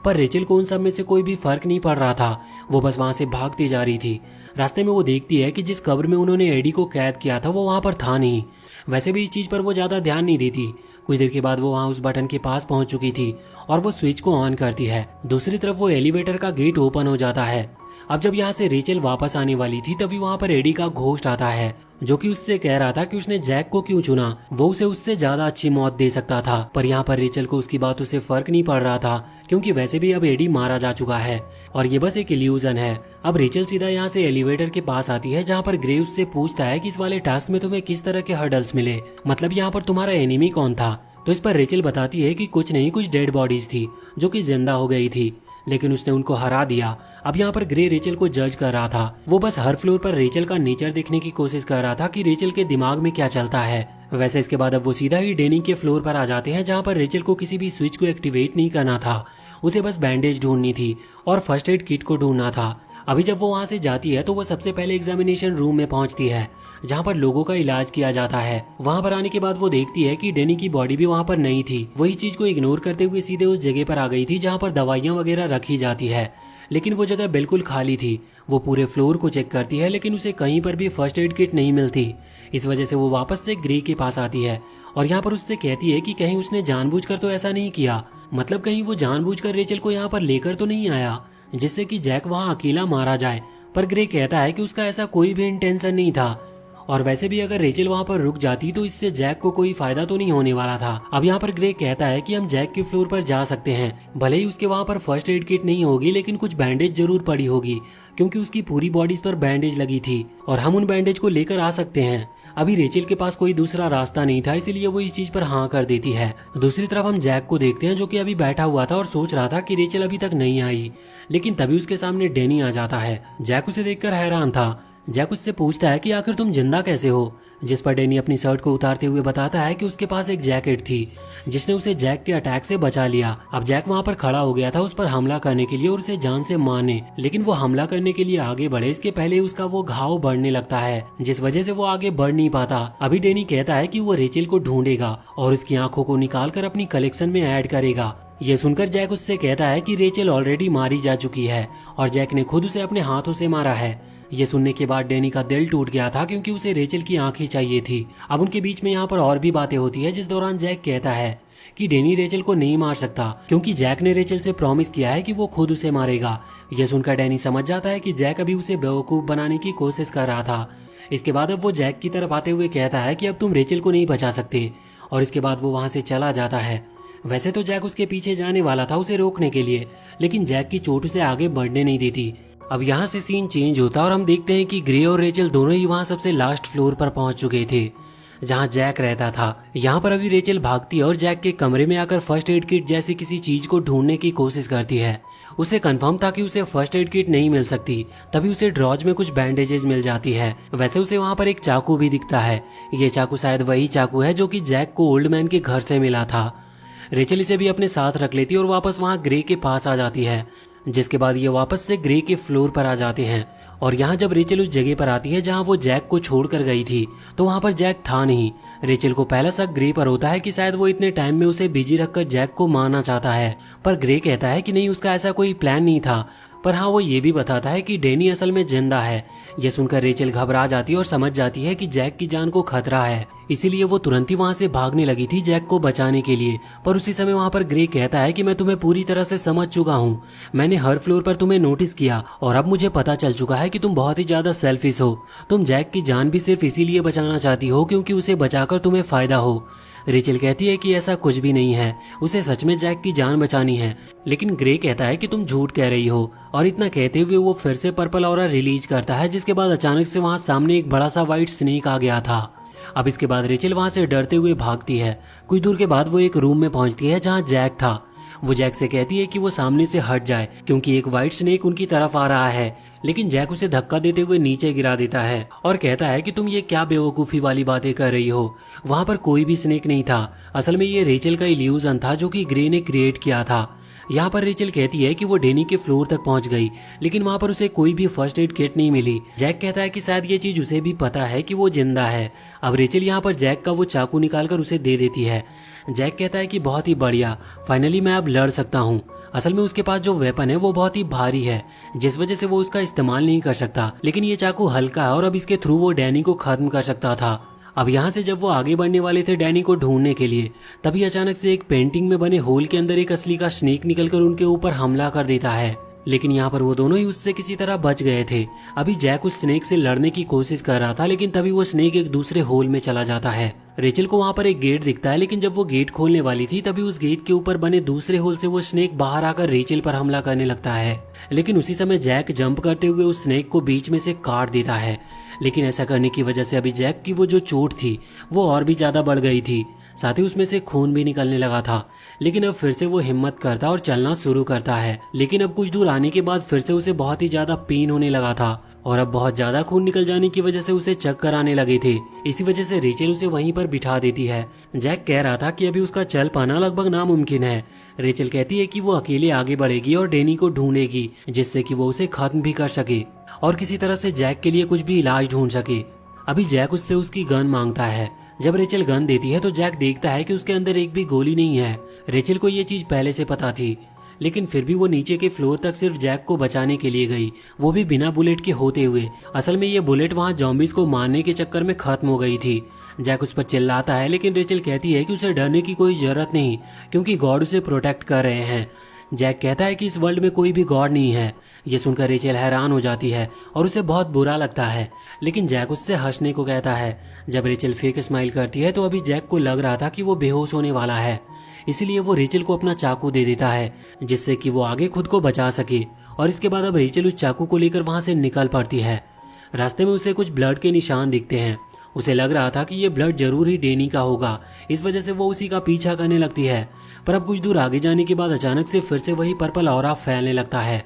पर रेचल को उन सब में से कोई भी फर्क नहीं पड़ रहा था। वो बस वहां से भागती जा रही थी। रास्ते में वो देखती है कि जिस कब्र में उन्होंने एडी को कैद किया था वो वहां पर था नहीं। वैसे भी इस चीज पर वो ज्यादा ध्यान नहीं देती। कुछ देर के बाद वो वहां उस बटन के पास पहुंच चुकी थी और वो स्विच को ऑन करती है। दूसरी तरफ वो एलिवेटर का गेट ओपन हो जाता है। अब जब यहाँ से रेचल वापस आने वाली थी तभी वहाँ पर एडी का घोस्ट आता है जो कि उससे कह रहा था कि उसने जैक को क्यों चुना, वो उसे उससे ज्यादा अच्छी मौत दे सकता था। पर यहाँ पर रेचल को उसकी बातों से फर्क नहीं पड़ रहा था क्योंकि वैसे भी अब एडी मारा जा चुका है और ये बस एक इल्यूजन है। अब रेचल सीधा यहाँ से एलिवेटर के पास आती है जहाँ पर ग्रे उससे पूछता है कि इस वाले टास्क में तुम्हें किस तरह के हर्डल्स मिले, मतलब यहाँ पर तुम्हारा एनिमी कौन था। तो इस पर रेचल बताती है कि कुछ नहीं, कुछ डेड बॉडीज थी जो कि जिंदा हो गई थी, लेकिन उसने उनको हरा दिया। अब यहाँ पर ग्रे रेचल को जज कर रहा था। वो बस हर फ्लोर पर रेचल का नेचर देखने की कोशिश कर रहा था कि रेचल के दिमाग में क्या चलता है। वैसे इसके बाद अब वो सीधा ही डेनी के फ्लोर पर आ जाते हैं जहाँ पर रेचल को किसी भी स्विच को एक्टिवेट नहीं करना था, उसे बस बैंडेज ढूंढनी थी और फर्स्ट एड किट को ढूंढना था। अभी जब वो वहाँ से जाती है तो वो सबसे पहले एग्जामिनेशन रूम में पहुंचती है जहाँ पर लोगों का इलाज किया जाता है। वहाँ पर आने के बाद वो देखती है कि डेनी की बॉडी भी वहाँ पर नहीं थी। वही चीज को इग्नोर करते हुए सीधे उस जगह पर आ गई थी जहाँ पर दवाइयाँ वगैरह रखी जाती है, लेकिन वो जगह बिल्कुल खाली थी। वो पूरे फ्लोर को चेक करती है लेकिन उसे कहीं पर भी फर्स्ट एड किट नहीं मिलती। इस वजह से वो वापस से ग्रे के पास आती है और यहाँ पर उससे कहती है कि कहीं उसने जानबूझकर तो ऐसा नहीं किया, मतलब कहीं वो जानबूझकर रेचल को यहाँ पर लेकर तो नहीं आया जिससे कि जैक वहाँ अकेला मारा जाए। पर ग्रे कहता है कि उसका ऐसा कोई भी इंटेंशन नहीं था और वैसे भी अगर रेचल वहाँ पर रुक जाती तो इससे जैक को कोई फायदा तो नहीं होने वाला था। अब यहाँ पर ग्रे कहता है कि हम जैक के फ्लोर पर जा सकते हैं, भले ही उसके वहाँ पर फर्स्ट एड किट नहीं होगी लेकिन कुछ बैंडेज जरूर पड़ी होगी क्योंकि उसकी पूरी बॉडीज पर बैंडेज लगी थी और हम उन बैंडेज को लेकर आ सकते हैं। अभी रेचल के पास कोई दूसरा रास्ता नहीं था, इसीलिए वो इस चीज पर हाँ कर देती है। दूसरी तरफ हम जैक को देखते हैं जो कि अभी बैठा हुआ था और सोच रहा था कि रेचल अभी तक नहीं आई, लेकिन तभी उसके सामने डेनी आ जाता है। जैक उसे देखकर हैरान था। जैक उससे पूछता है कि आखिर तुम जिंदा कैसे हो, जिस पर डेनी अपनी शर्ट को उतारते हुए बताता है कि उसके पास एक जैकेट थी जिसने उसे जैक के अटैक से बचा लिया। अब जैक वहाँ पर खड़ा हो गया था उस पर हमला करने के लिए और उसे जान से मारने, लेकिन वो हमला करने के लिए आगे बढ़े इसके पहले उसका वो घाव बढ़ने लगता है जिस वजह से वो आगे बढ़ नहीं पाता। अभी डेनी कहता है कि वो रेचल को ढूंढेगा और उसकी आंखों को निकाल कर अपनी कलेक्शन में ऐड करेगा। ये सुनकर जैक उससे कहता है कि रेचल ऑलरेडी मारी जा चुकी है और जैक ने खुद उसे अपने हाथों से मारा है। ये सुनने के बाद डेनी का दिल टूट गया था क्योंकि उसे रेचल की आंखें चाहिए थी। अब उनके बीच में यहाँ पर और भी बातें होती है जिस दौरान जैक कहता है कि डेनी रेचल को नहीं मार सकता क्योंकि जैक ने रेचल से प्रॉमिस किया है कि वो खुद उसे मारेगा। यह सुनकर डेनी समझ जाता है कि जैक अभी उसे बेवकूफ बनाने की कोशिश कर रहा था। इसके बाद अब वो जैक की तरफ आते हुए कहता है कि अब तुम रेचल को नहीं बचा सकते और इसके बाद वो वहां से चला जाता है। वैसे तो जैक उसके पीछे जाने वाला था उसे रोकने के लिए, लेकिन जैक की चोट उसे आगे बढ़ने नहीं देती। अब यहाँ से सीन चेंज होता और हम देखते हैं कि ग्रे और रेचल दोनों ही वहाँ सबसे लास्ट फ्लोर पर पहुंच चुके थे जहाँ जैक रहता था। यहाँ पर अभी रेचल भागती है और जैक के कमरे में आकर फर्स्ट एड किट जैसी किसी चीज को ढूंढने की कोशिश करती है। उसे कंफर्म था कि उसे फर्स्ट एड किट नहीं मिल सकती, तभी उसे ड्रॉज में कुछ बैंडेजेस मिल जाती है। वैसे उसे वहाँ पर एक चाकू भी दिखता है। ये चाकू शायद वही चाकू है जो कि जैक को ओल्ड मैन के घर से मिला था। रेचल इसे भी अपने साथ रख लेती और वापस वहाँ ग्रे के पास आ जाती है, जिसके बाद ये वापस से ग्रे के फ्लोर पर आ जाते हैं। और यहाँ जब रेचल उस जगह पर आती है जहाँ वो जैक को छोड़कर गई थी तो वहाँ पर जैक था नहीं। रेचल को पहला शक ग्रे पर होता है कि शायद वो इतने टाइम में उसे बिजी रखकर जैक को मारना चाहता है, पर ग्रे कहता है कि नहीं, उसका ऐसा कोई प्लान नहीं था। पर हाँ, वो ये भी बताता है कि डेनी असल में जिंदा है। यह सुनकर रेचल घबरा जाती है और समझ जाती है कि जैक की जान को खतरा है, इसीलिए वो तुरंत ही वहाँ से भागने लगी थी जैक को बचाने के लिए। पर उसी समय वहाँ पर ग्रे कहता है कि मैं तुम्हें पूरी तरह से समझ चुका हूँ, मैंने हर फ्लोर पर तुम्हें नोटिस किया और अब मुझे पता चल चुका है कि तुम बहुत ही ज्यादा सेल्फिश हो। तुम जैक की जान भी सिर्फ इसीलिए बचाना चाहती हो क्योंकि उसे बचाकर तुम्हें फायदा हो। रेचल कहती है कि ऐसा कुछ भी नहीं है, उसे सच में जैक की जान बचानी है, लेकिन ग्रे कहता है कि तुम झूठ कह रही हो। और इतना कहते हुए वो फिर से पर्पल ऑरा रिलीज करता है, जिसके बाद अचानक से वहाँ सामने एक बड़ा सा व्हाइट स्नेक आ गया था। अब इसके बाद रेचल वहाँ से डरते हुए भागती है। कुछ दूर के बाद वो एक रूम में पहुँचती है जहाँ जैक था। वो जैक से कहती है कि वो सामने से हट जाए क्योंकि एक व्हाइट स्नेक उनकी तरफ आ रहा है, लेकिन जैक उसे धक्का देते हुए नीचे गिरा देता है और कहता है कि तुम ये क्या बेवकूफ़ी वाली बातें कर रही हो, वहाँ पर कोई भी स्नेक नहीं था। असल में ये रेचल का इल्यूजन था जो कि ग्रे ने क्रिएट किया था। यहाँ पर रेचल कहती है कि वो डेनी के फ्लोर तक पहुंच गई, लेकिन वहाँ पर उसे कोई भी फर्स्ट एड किट नहीं मिली। जैक कहता है कि शायद ये चीज उसे भी पता है कि वो जिंदा है। अब रेचल यहाँ पर जैक का वो चाकू निकालकर उसे दे देती है। जैक कहता है कि बहुत ही बढ़िया, फाइनली मैं अब लड़ सकता हूँ। असल में उसके पास जो वेपन है वो बहुत ही भारी है, जिस वजह से वो उसका इस्तेमाल नहीं कर सकता, लेकिन ये चाकू हल्का है और अब इसके थ्रू वो डैनी को खत्म कर सकता था। अब यहाँ से जब वो आगे बढ़ने वाले थे डैनी को ढूंढने के लिए, तभी अचानक से एक पेंटिंग में बने होल के अंदर एक असली का स्नेक निकलकर उनके ऊपर हमला कर देता है। लेकिन यहाँ पर वो दोनों ही उससे किसी तरह बच गए थे। अभी जैक उस स्नेक से लड़ने की कोशिश कर रहा था, लेकिन तभी वो स्नेक एक दूसरे होल में चला जाता है। रेचल को वहाँ पर एक गेट दिखता है, लेकिन जब वो गेट खोलने वाली थी तभी उस गेट के ऊपर बने दूसरे होल से वो स्नेक बाहर आकर रेचल पर हमला करने लगता है। लेकिन उसी समय जैक जंप करते हुए उस स्नेक को बीच में से काट देता है। लेकिन ऐसा करने की वजह से अभी जैक की वो जो चोट थी वो और भी ज्यादा बढ़ गई थी, साथ ही उसमें से खून भी निकलने लगा था। लेकिन अब फिर से वो हिम्मत करता और चलना शुरू करता है। लेकिन अब कुछ दूर आने के बाद फिर से उसे बहुत ही ज्यादा पेन होने लगा था और अब बहुत ज्यादा खून निकल जाने की वजह से उसे चक्कर आने लगे थे। इसी वजह से रेचल उसे वहीं पर बिठा देती है। जैक कह रहा था कि अभी उसका चल पाना लगभग नामुमकिन है। रेचल कहती है कि वो अकेले आगे बढ़ेगी और डेनी को ढूंढेगी, जिससे कि वो उसे खत्म भी कर सके और किसी तरह से जैक के लिए कुछ भी इलाज ढूंढ सके। अभी जैक उससे उसकी गन मांगता है। जब रेचल गन देती है तो जैक देखता है कि उसके अंदर एक भी गोली नहीं है। रेचल को ये चीज पहले से पता थी, लेकिन फिर भी वो नीचे के फ्लोर तक सिर्फ जैक को बचाने के लिए गई, वो भी बिना बुलेट के होते हुए। असल में ये बुलेट वहाँ जॉम्बीज को मारने के चक्कर में खत्म हो गई थी। जैक उस पर चिल्लाता है, लेकिन रेचल कहती है कि उसे डरने की कोई जरूरत नहीं, क्योंकि गॉड उसे प्रोटेक्ट कर रहे हैं। जैक कहता है कि इस वर्ल्ड में कोई भी गॉड नहीं है। ये सुनकर रेचल हैरान हो जाती है और उसे बहुत बुरा लगता है, लेकिन जैक उससे हंसने को कहता है। जब रेचल फेक स्माइल करती है तो अभी जैक को लग रहा था कि वो बेहोश होने वाला है, इसीलिए वो रेचल को अपना चाकू दे देता है, जिससे कि वो आगे खुद को बचा सके। और इसके बाद अब रेचल उस चाकू को लेकर वहां से निकल पड़ती है। रास्ते में उसे कुछ ब्लड के निशान दिखते हैं। उसे लग रहा था कि ये ब्लड जरूर ही डेनी का होगा, इस वजह से वो उसी का पीछा करने लगती है। पर अब कुछ दूर आगे जाने के बाद अचानक से फिर से वही पर्पल ऑरा फैलने लगता है,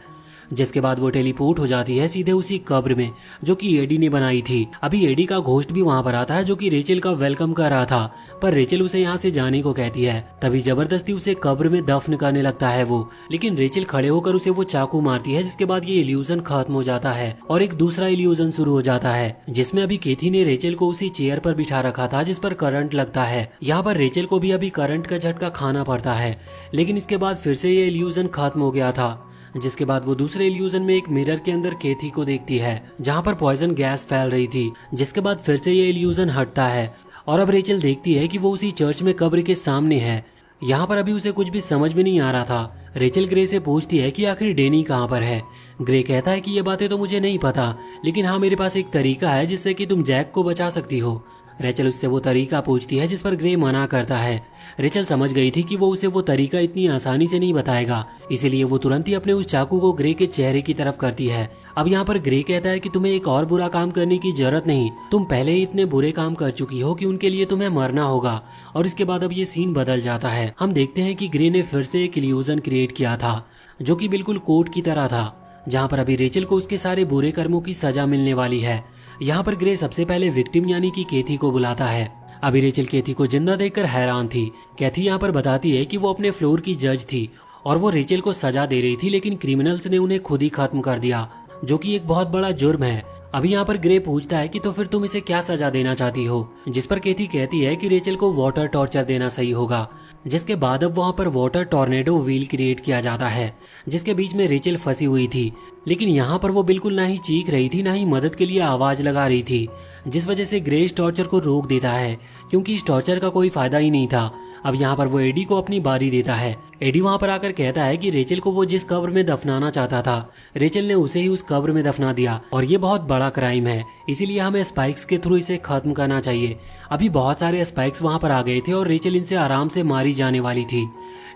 जिसके बाद वो टेलीपोर्ट हो जाती है सीधे उसी कब्र में जो कि एडी ने बनाई थी। अभी एडी का घोस्ट भी वहाँ पर आता है, जो कि रेचल का वेलकम कर रहा था, पर रेचल उसे यहाँ से जाने को कहती है। तभी जबरदस्ती उसे कब्र में दफन करने लगता है वो, लेकिन रेचल खड़े होकर उसे वो चाकू मारती है, जिसके बाद ये इल्यूजन खत्म हो जाता है और एक दूसरा इल्यूजन शुरू हो जाता है, जिसमें अभी केथी ने रेचल को उसी चेयर पर बिठा रखा था जिस पर करंट लगता है। यहाँ पर रेचल को भी अभी करंट का झटका खाना पड़ता है, लेकिन इसके बाद फिर से ये इल्यूजन खत्म हो गया था। जिसके बाद वो दूसरे इल्यूजन में एक मिरर के अंदर केथी को देखती है, जहाँ पर पॉइजन गैस फैल रही थी। जिसके बाद फिर से ये इल्यूजन हटता है और अब रेचल देखती है कि वो उसी चर्च में कब्र के सामने है। यहाँ पर अभी उसे कुछ भी समझ में नहीं आ रहा था। रेचल ग्रे से पूछती है कि आखिर डेनी कहाँ पर है। ग्रे कहता है कि ये बातें तो मुझे नहीं पता, लेकिन हाँ मेरे पास एक तरीका है जिससे कि तुम जैक को बचा सकती हो। रेचल उससे वो तरीका पूछती है, जिस पर ग्रे मना करता है। रेचल समझ गई थी कि वो उसे वो तरीका इतनी आसानी से नहीं बताएगा, इसीलिए वो तुरंत ही अपने उस चाकू को ग्रे के चेहरे की तरफ करती है। अब यहाँ पर ग्रे कहता है कि तुम्हें एक और बुरा काम करने की जरूरत नहीं, तुम पहले ही इतने बुरे काम कर चुकी हो कि उनके लिए तुम्हें मरना होगा। और इसके बाद अब ये सीन बदल जाता है। हम देखते हैं कि ग्रे ने फिर से एक इल्यूजन क्रिएट किया था, जो कि बिल्कुल कोर्ट की तरह था, जहाँ पर अभी रेचल को उसके सारे बुरे कर्मों की सजा मिलने वाली है। यहाँ पर ग्रे सबसे पहले विक्टिम यानी कि केथी को बुलाता है। अभी रेचल केथी को जिंदा देखकर हैरान थी। केथी यहाँ पर बताती है कि वो अपने फ्लोर की जज थी और वो रेचल को सजा दे रही थी, लेकिन क्रिमिनल्स ने उन्हें खुद ही खत्म कर दिया, जो कि एक बहुत बड़ा जुर्म है। अभी यहाँ पर ग्रे पूछता है कि तो फिर तुम इसे क्या सजा देना चाहती हो, जिस पर केथी कहती है कि रेचल को वाटर टॉर्चर देना सही होगा। जिसके बाद अब वहाँ पर वाटर टॉर्नेडो व्हील क्रिएट किया जाता है, जिसके बीच में रेचल फंसी हुई थी, लेकिन यहाँ पर वो बिल्कुल ना ही चीख रही थी ना ही मदद के लिए आवाज लगा रही थी, जिस वजह से ग्रे इस टॉर्चर को रोक देता है, क्योंकि इस टॉर्चर का कोई फायदा ही नहीं था। अब यहाँ पर वो एडी को अपनी बारी देता है। एडी वहाँ पर आकर कहता है कि रेचल को वो जिस कब्र में दफनाना चाहता था, रेचल ने उसे ही उस कब्र में दफना दिया और ये बहुत बड़ा क्राइम है, इसीलिए हमें स्पाइक्स के थ्रू इसे खत्म करना चाहिए। अभी बहुत सारे स्पाइक्स वहाँ पर आ गए थे और रेचल इनसे आराम से मारी जाने वाली थी,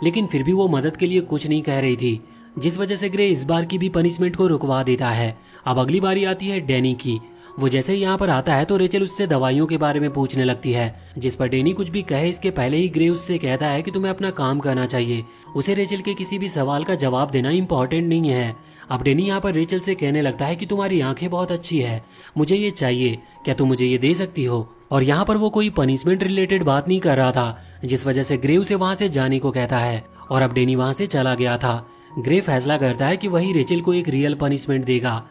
लेकिन फिर भी वो मदद के लिए कुछ नहीं कह रही थी, जिस वजह से ग्रे इस बार की भी पनिशमेंट को रुकवा देता है। अब अगली बारी आती है डेनी की। वो जैसे ही यहाँ पर आता है तो रेचल उससे दवाइयों के बारे में पूछने लगती है, जिस पर डेनी कुछ भी कहे इसके पहले ही ग्रे उससे कहता है कि तुम्हें अपना काम करना चाहिए, उसे रेचल के किसी भी सवाल का जवाब देना इम्पोर्टेंट नहीं है। अब डेनी यहाँ पर रेचल से कहने लगता है कि तुम्हारी आंखें बहुत अच्छी है, मुझे ये चाहिए, क्या तुम मुझे ये दे सकती हो। और यहाँ पर वो कोई पनिशमेंट रिलेटेड बात नहीं कर रहा था, जिस वजह से ग्रे उसे वहाँ से जाने को कहता है और अब डेनी वहां से चला गया था। ग्रे फैसला करता है कि वही रेचल को एक रियल पनिशमेंट देगा।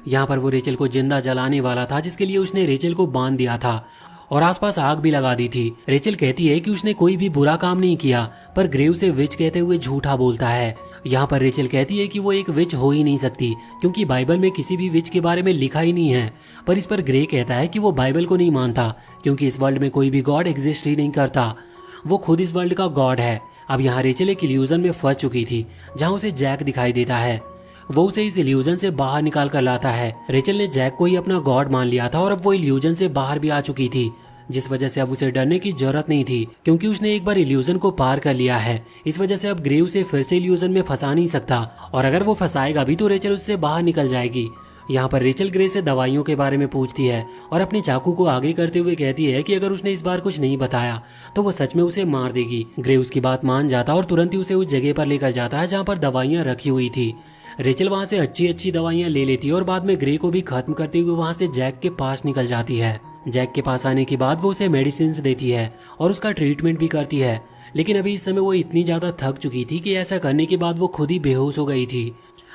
यहाँ पर वो रेचल को जिंदा जलाने वाला था, जिसके लिए उसने रेचल को बांध दिया था और आसपास आग भी लगा दी थी। रेचल कहती है कि उसने कोई भी बुरा काम नहीं किया, पर ग्रे उसे विच कहते हुए झूठा बोलता है। यहाँ पर रेचल कहती है कि वो एक विच हो ही नहीं सकती, क्योंकि बाइबल में किसी भी विच के बारे में लिखा ही नहीं है। पर इस पर ग्रे कहता है कि वो बाइबल को नहीं मानता, क्योंकि इस वर्ल्ड में कोई भी गॉड एग्जिस्ट ही नहीं करता, वो खुद इस वर्ल्ड का गॉड है। अब यहाँ रेचल एक इल्यूजन में फंस चुकी थी, जहाँ उसे जैक दिखाई देता है। वो उसे इस इल्यूजन से बाहर निकाल कर लाता है। रेचल ने जैक को ही अपना गॉड मान लिया था और अब वो इल्यूजन से बाहर भी आ चुकी थी, जिस वजह से अब उसे डरने की जरूरत नहीं थी, क्योंकि उसने एक बार इल्यूजन को पार कर लिया है। इस वजह से अब ग्रे उसे फिर से इल्यूजन में फंसा नहीं सकता, और अगर वो फंसाएगा भी तो रेचल उससे बाहर निकल जाएगी। यहाँ पर रेचल ग्रे से दवाइयों के बारे में पूछती है और अपने चाकू को आगे करते हुए कहती है कि अगर उसने इस बार कुछ नहीं बताया तो वो सच में उसे मार देगी। ग्रे उसकी बात मान जाता और तुरंत ही उसे उस जगह पर लेकर जाता है जहाँ पर दवाइयाँ रखी हुई थी। रेचल वहाँ से अच्छी अच्छी दवाइयाँ ले लेती है और बाद में ग्रे को भी खत्म करते हुए वहाँ से जैक के पास निकल जाती है। जैक के पास आने के बाद वो उसे मेडिसिन देती है और उसका ट्रीटमेंट भी करती है, लेकिन अभी इस समय वो इतनी ज्यादा थक चुकी थी कि ऐसा करने के बाद वो खुद ही बेहोश हो गई थी।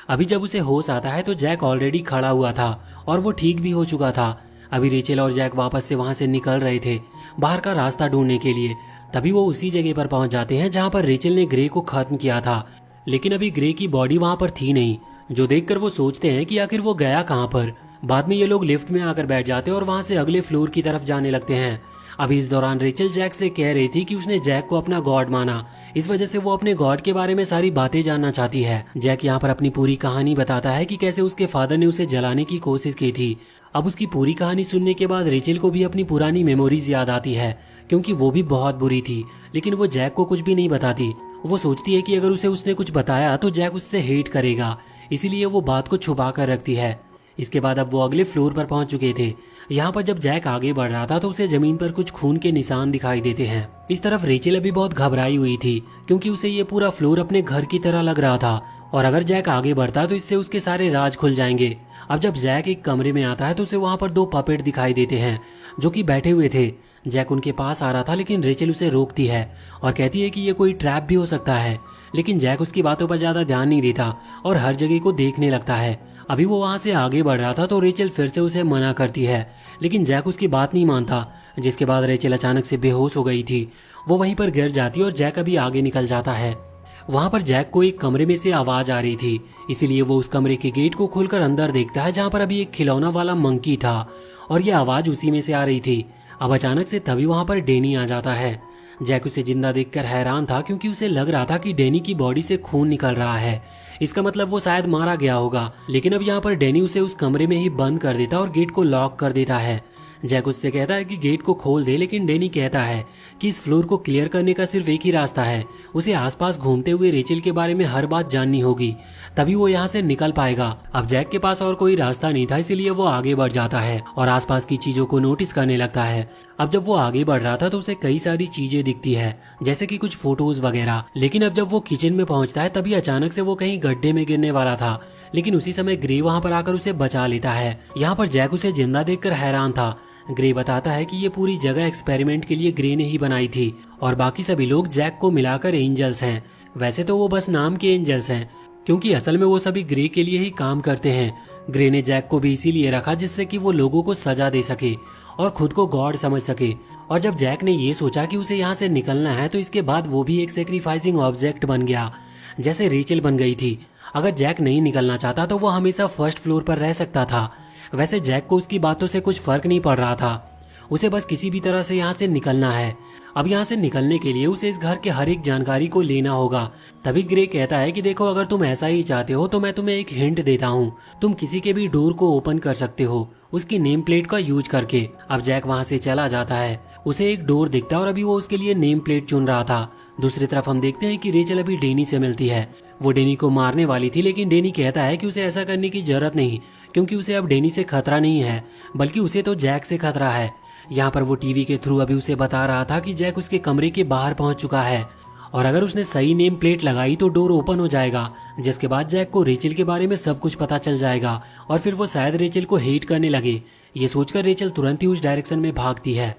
अभी जब उसे होश आता है तो जैक ऑलरेडी खड़ा हुआ था और वो ठीक भी हो चुका था। अभी रेचल और जैक वापस से वहाँ से निकल रहे थे बाहर का रास्ता ढूंढने के लिए। तभी वो उसी जगह पर पहुंच जाते हैं जहाँ पर रेचल ने ग्रे को खत्म किया था, लेकिन अभी ग्रे की बॉडी वहाँ पर थी नहीं, जो देखकर वो सोचते हैं कि आखिर वो गया कहाँ पर। बाद में ये लोग लिफ्ट में आकर बैठ जाते हैं और वहाँ से अगले फ्लोर की तरफ जाने लगते हैं। अभी इस दौरान रेचल जैक से कह रही थी कि उसने जैक को अपना गॉड माना, इस वजह से वो अपने गॉड के बारे में सारी बातें जानना चाहती है। जैक यहाँ पर अपनी पूरी कहानी बताता है कि कैसे उसके फादर ने उसे जलाने की कोशिश की थी। अब उसकी पूरी कहानी सुनने के बाद रेचल को भी अपनी पुरानी मेमोरीज याद आती है, क्योंकि वो भी बहुत बुरी थी, लेकिन वो जैक को कुछ भी नहीं बताती। वो सोचती है कि अगर उसे उसने कुछ बताया तो जैक उससे हेट करेगा, इसीलिए वो बात को छुपा कर रखती है। इसके बाद अब वो अगले फ्लोर पर पहुंच चुके थे। यहाँ पर जब जैक आगे बढ़ रहा था तो उसे जमीन पर कुछ खून के निशान दिखाई देते हैं। इस तरफ रेचल अभी बहुत घबराई हुई थी, क्योंकि उसे ये पूरा फ्लोर अपने घर की तरह लग रहा था, और अगर जैक आगे बढ़ता तो इससे उसके सारे राज खुल जाएंगे। अब जब जैक एक कमरे में आता है तो उसे वहाँ पर 2 पपेट दिखाई देते हैं जो कि बैठे हुए थे। जैक उनके पास आ रहा था, लेकिन रेचल उसे रोकती है और कहती है कि ये कोई ट्रैप भी हो सकता है, लेकिन जैक उसकी बातों पर ज्यादा ध्यान नहीं देता और हर जगह को देखने लगता है। अभी वो वहाँ से आगे बढ़ रहा था तो रेचल फिर से उसे मना करती है, लेकिन जैक उसकी बात नहीं मानता, जिसके बाद रेचल अचानक से बेहोश हो गई थी। वो वहीं पर गिर जाती है और जैक अभी आगे निकल जाता है। वहाँ पर जैक को एक कमरे में से आवाज आ रही थी, इसीलिए वो उस कमरे के गेट को खोलकर अंदर देखता है, जहाँ पर अभी एक खिलौना वाला मंकी था और ये आवाज उसी में से आ रही थी। अब अचानक से तभी वहाँ पर डेनी आ जाता है। जैक उसे जिंदा देखकर हैरान था, क्योंकि उसे लग रहा था कि डेनी की बॉडी से खून निकल रहा है, इसका मतलब वो शायद मारा गया होगा। लेकिन अब यहाँ पर डेनी उसे उस कमरे में ही बंद कर देता और गेट को लॉक कर देता है। जैक उससे कहता है कि गेट को खोल दे, लेकिन डेनी कहता है कि इस फ्लोर को क्लियर करने का सिर्फ एक ही रास्ता है, उसे आसपास घूमते हुए रेचल के बारे में हर बात जाननी होगी, तभी वो यहाँ से निकल पाएगा। अब जैक के पास और कोई रास्ता नहीं था, इसीलिए वो आगे बढ़ जाता है और आसपास की चीजों को नोटिस करने लगता है। अब जब वो आगे बढ़ रहा था तो उसे कई सारी चीजें दिखती है, जैसे कि कुछ फोटोज वगैरह। लेकिन अब जब वो किचन में पहुंचता है तभी अचानक से वो कहीं गड्ढे में गिरने वाला था, लेकिन उसी समय ग्रे वहां पर आकर उसे बचा लेता है। यहाँ पर जैक उसे जिंदा देखकर हैरान था। ग्रे बताता है कि ये पूरी जगह एक्सपेरिमेंट के लिए ग्रे ने ही बनाई थी और बाकी सभी लोग जैक को मिलाकर एंजल्स हैं। वैसे तो वो बस नाम के एंजल्स हैं, क्योंकि असल में वो सभी ग्रे के लिए ही काम करते हैं। ग्रे ने जैक को भी इसीलिए रखा जिससे कि वो लोगों को सजा दे सके और खुद को गॉड समझ सके। और जब जैक ने ये सोचा कि उसे यहाँ से निकलना है तो इसके बाद वो भी एक सेक्रीफाइसिंग ऑब्जेक्ट बन गया, जैसे रेचल बन गई थी। अगर जैक नहीं निकलना चाहता तो वो हमेशा फर्स्ट फ्लोर पर रह सकता था। वैसे जैक को उसकी बातों से कुछ फर्क नहीं पड़ रहा था, उसे बस किसी भी तरह से यहाँ से निकलना है। अब यहाँ से निकलने के लिए उसे इस घर के हर एक जानकारी को लेना होगा। तभी ग्रे कहता है कि देखो, अगर तुम ऐसा ही चाहते हो तो मैं तुम्हें एक हिंट देता हूँ, तुम किसी के भी डोर को ओपन कर सकते हो उसकी नेम प्लेट का यूज करके। अब जैक वहाँ से चला जाता है, उसे एक डोर दिखता है और अभी वो उसके लिए नेम प्लेट चुन रहा था। दूसरी तरफ हम देखते हैं कि रेचल अभी डेनी से मिलती है। वो डेनी को मारने वाली थी, लेकिन डेनी कहता है कि उसे ऐसा करने की जरूरत नहीं, क्योंकि उसे अब डेनी से खतरा नहीं है, बल्कि उसे तो जैक से खतरा है। यहाँ पर वो टीवी के थ्रू अभी उसे बता रहा था कि जैक उसके कमरे के बाहर पहुंच चुका है और अगर उसने सही नेम प्लेट लगाई तो डोर ओपन हो जाएगा, जिसके बाद जैक को रेचल के बारे में सब कुछ पता चल जाएगा और फिर वो शायद रेचल को हेट करने लगे। ये सोचकर रेचल तुरंत ही उस डायरेक्शन में भागती है।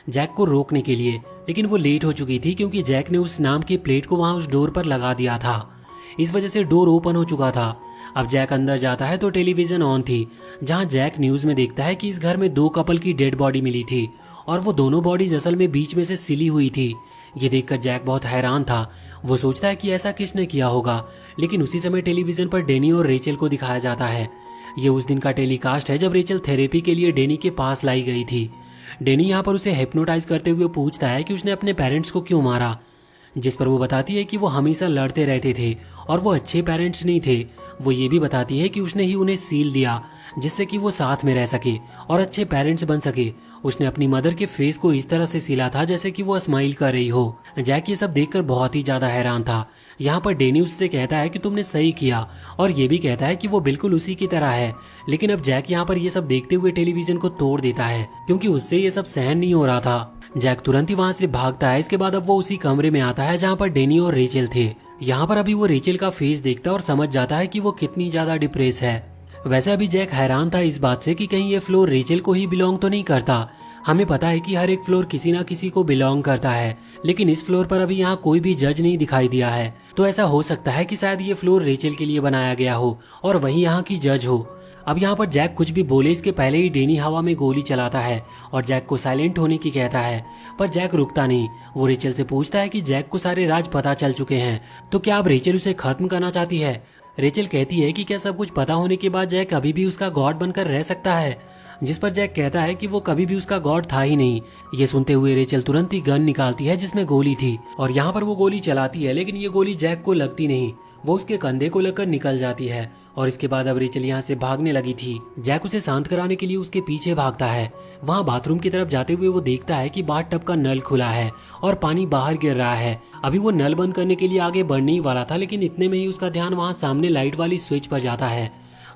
जैक को रोकने के लिए, लेकिन वो लेट हो चुकी थी क्योंकि जैक ने उस नाम की प्लेट को वहां उस डोर पर लगा दिया था। इस वजह से डोर ओपन हो चुका था। अब जैक अंदर जाता है तो टेलीविजन ऑन थी, जहां जैक न्यूज में देखता है कि इस घर में 2 कपल की डेड बॉडी मिली थी और वो दोनों बॉडीज असल में बीच में से सिली हुई थी। ये देखकर जैक बहुत हैरान था। वो सोचता है कि ऐसा किसने किया होगा, लेकिन उसी समय टेलीविजन पर डेनी और रेचल को दिखाया जाता है। ये उस दिन का टेलीकास्ट है जब रेचल थेरेपी के लिए डेनी के पास लाई गई थी। डेनी यहाँ पर उसे हिप्नोटाइज करते हुए पूछता है कि उसने अपने पेरेंट्स को क्यों मारा, जिस पर वो बताती है कि वो हमेशा लड़ते रहते थे और वो अच्छे पेरेंट्स नहीं थे। वो ये भी बताती है कि उसने ही उन्हें सील दिया जिससे कि वो साथ में रह सके और अच्छे पेरेंट्स बन सके। उसने अपनी मदर के फेस को इस तरह से सिला था जैसे कि वो स्माइल कर रही हो। जैक ये सब देखकर बहुत ही ज्यादा हैरान था। यहाँ पर डेनी उससे कहता है कि तुमने सही किया और ये भी कहता है कि वो बिल्कुल उसी की तरह है। लेकिन अब जैक यहाँ पर ये सब देखते हुए टेलीविजन को तोड़ देता है क्योंकि उससे ये सब सहन नहीं हो रहा था। जैक तुरंत ही वहां से भागता है। इसके बाद अब वो उसी कमरे में आता है जहाँ पर डेनी और रेचल थे। यहाँ पर अभी वो रेचल का फेस देखता है और समझ जाता है कि वो कितनी ज्यादा डिप्रेस है। वैसे अभी जैक हैरान था इस बात से कि कहीं ये फ्लोर रेचल को ही बिलोंग तो नहीं करता। हमें पता है कि हर एक फ्लोर किसी ना किसी को बिलोंग करता है, लेकिन इस फ्लोर पर अभी यहाँ कोई भी जज नहीं दिखाई दिया है। तो ऐसा हो सकता है कि शायद ये फ्लोर रेचल के लिए बनाया गया हो और वही यहाँ की जज हो। अब यहाँ पर जैक कुछ भी बोले इसके पहले ही डेनी हवा में गोली चलाता है और जैक को साइलेंट होने की कहता है, पर जैक रुकता नहीं। वो रेचल से पूछता है कि जैक को सारे राज पता चल चुके हैं, तो क्या अब रेचल उसे खत्म करना चाहती है। रेचल कहती है कि क्या सब कुछ पता होने के बाद जैक अभी भी उसका गॉड बनकर रह सकता है, जिस पर जैक कहता है कि वो कभी भी उसका गॉड था ही नहीं। ये सुनते हुए रेचल तुरंत ही गन निकालती है जिसमें गोली थी और यहाँ पर वो गोली चलाती है, लेकिन ये गोली जैक को लगती नहीं। वो उसके कंधे को लगकर निकल जाती है और इसके बाद अब रेचल यहाँ से भागने लगी थी। जैक उसे शांत कराने के लिए उसके पीछे भागता है। वहाँ बाथरूम की तरफ जाते हुए वो देखता है कि बाथ टब का नल खुला है और पानी बाहर गिर रहा है। अभी वो नल बंद करने के लिए आगे बढ़ने ही वाला था, लेकिन इतने में ही उसका ध्यान वहाँ सामने लाइट वाली स्विच पर जाता है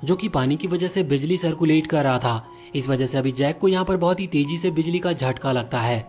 जो कि पानी की वजह से बिजली सर्कुलेट कर रहा था। इस वजह से अभी जैक को यहाँ पर बहुत ही तेजी से बिजली का झटका लगता है।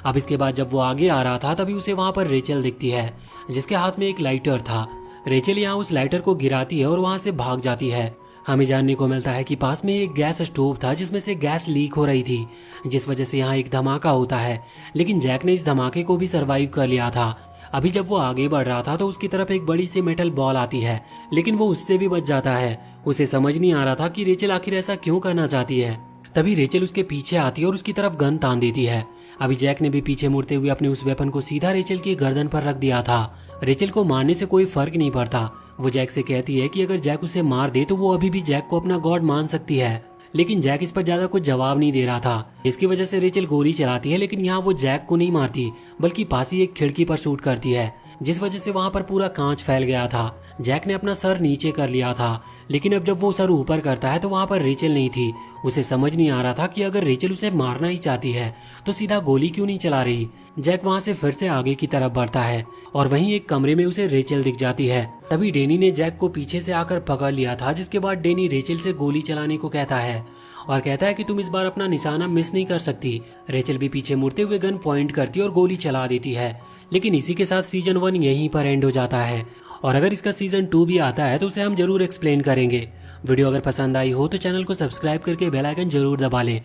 अब इसके बाद जब वो आगे आ रहा था तभी उसे वहाँ पर रेचल दिखती है जिसके हाथ में एक लाइटर था। रेचल यहाँ उस लाइटर को गिराती है और वहाँ से भाग जाती है। हमें जानने को मिलता है कि पास में एक गैस स्टोव था जिसमें से गैस लीक हो रही थी, जिस वजह से यहाँ एक धमाका होता है, लेकिन जैक ने इस धमाके को भी सरवाइव कर लिया था। अभी जब वो आगे बढ़ रहा था तो उसकी तरफ एक बड़ी सी मेटल बॉल आती है, लेकिन वो उससे भी बच जाता है। उसे समझ नहीं आ रहा था कि रेचल आखिर ऐसा क्यों करना चाहती है। तभी रेचल उसके पीछे आती है और उसकी तरफ गन तान देती है। अभी जैक ने भी पीछे मुड़ते हुए अपने उस वेपन को सीधा रेचल की गर्दन पर रख दिया था। रेचल को मारने से कोई फर्क नहीं पड़ता। वो जैक से कहती है कि अगर जैक उसे मार दे तो वो अभी भी जैक को अपना गॉड मान सकती है, लेकिन जैक इस पर ज्यादा कुछ जवाब नहीं दे रहा था, जिसकी वजह से रेचल गोली चलाती है, लेकिन यहाँ वो जैक को नहीं मारती बल्कि पास ही एक खिड़की पर शूट करती है, जिस वजह से वहां पर पूरा कांच फैल गया था। जैक ने अपना सर नीचे कर लिया था, लेकिन अब जब वो सर ऊपर करता है तो वहां पर रेचल नहीं थी। उसे समझ नहीं आ रहा था कि अगर रेचल उसे मारना ही चाहती है तो सीधा गोली क्यों नहीं चला रही। जैक वहां से फिर से आगे की तरफ बढ़ता है और वहीं एक कमरे में उसे रेचल दिख जाती है। तभी डेनी ने जैक को पीछे से आकर पकड़ लिया था, जिसके बाद डेनी रेचल से गोली चलाने को कहता है और कहता है कि तुम इस बार अपना निशाना मिस नहीं कर सकती। रेचल भी पीछे मुड़ते हुए गन पॉइंट करती है और गोली चला देती है। लेकिन इसी के साथ सीजन 1 यहीं पर एंड हो जाता है और अगर इसका सीजन 2 भी आता है तो उसे हम जरूर एक्सप्लेन करेंगे। वीडियो अगर पसंद आई हो तो चैनल को सब्सक्राइब करके बेल आइकन जरूर दबा लें।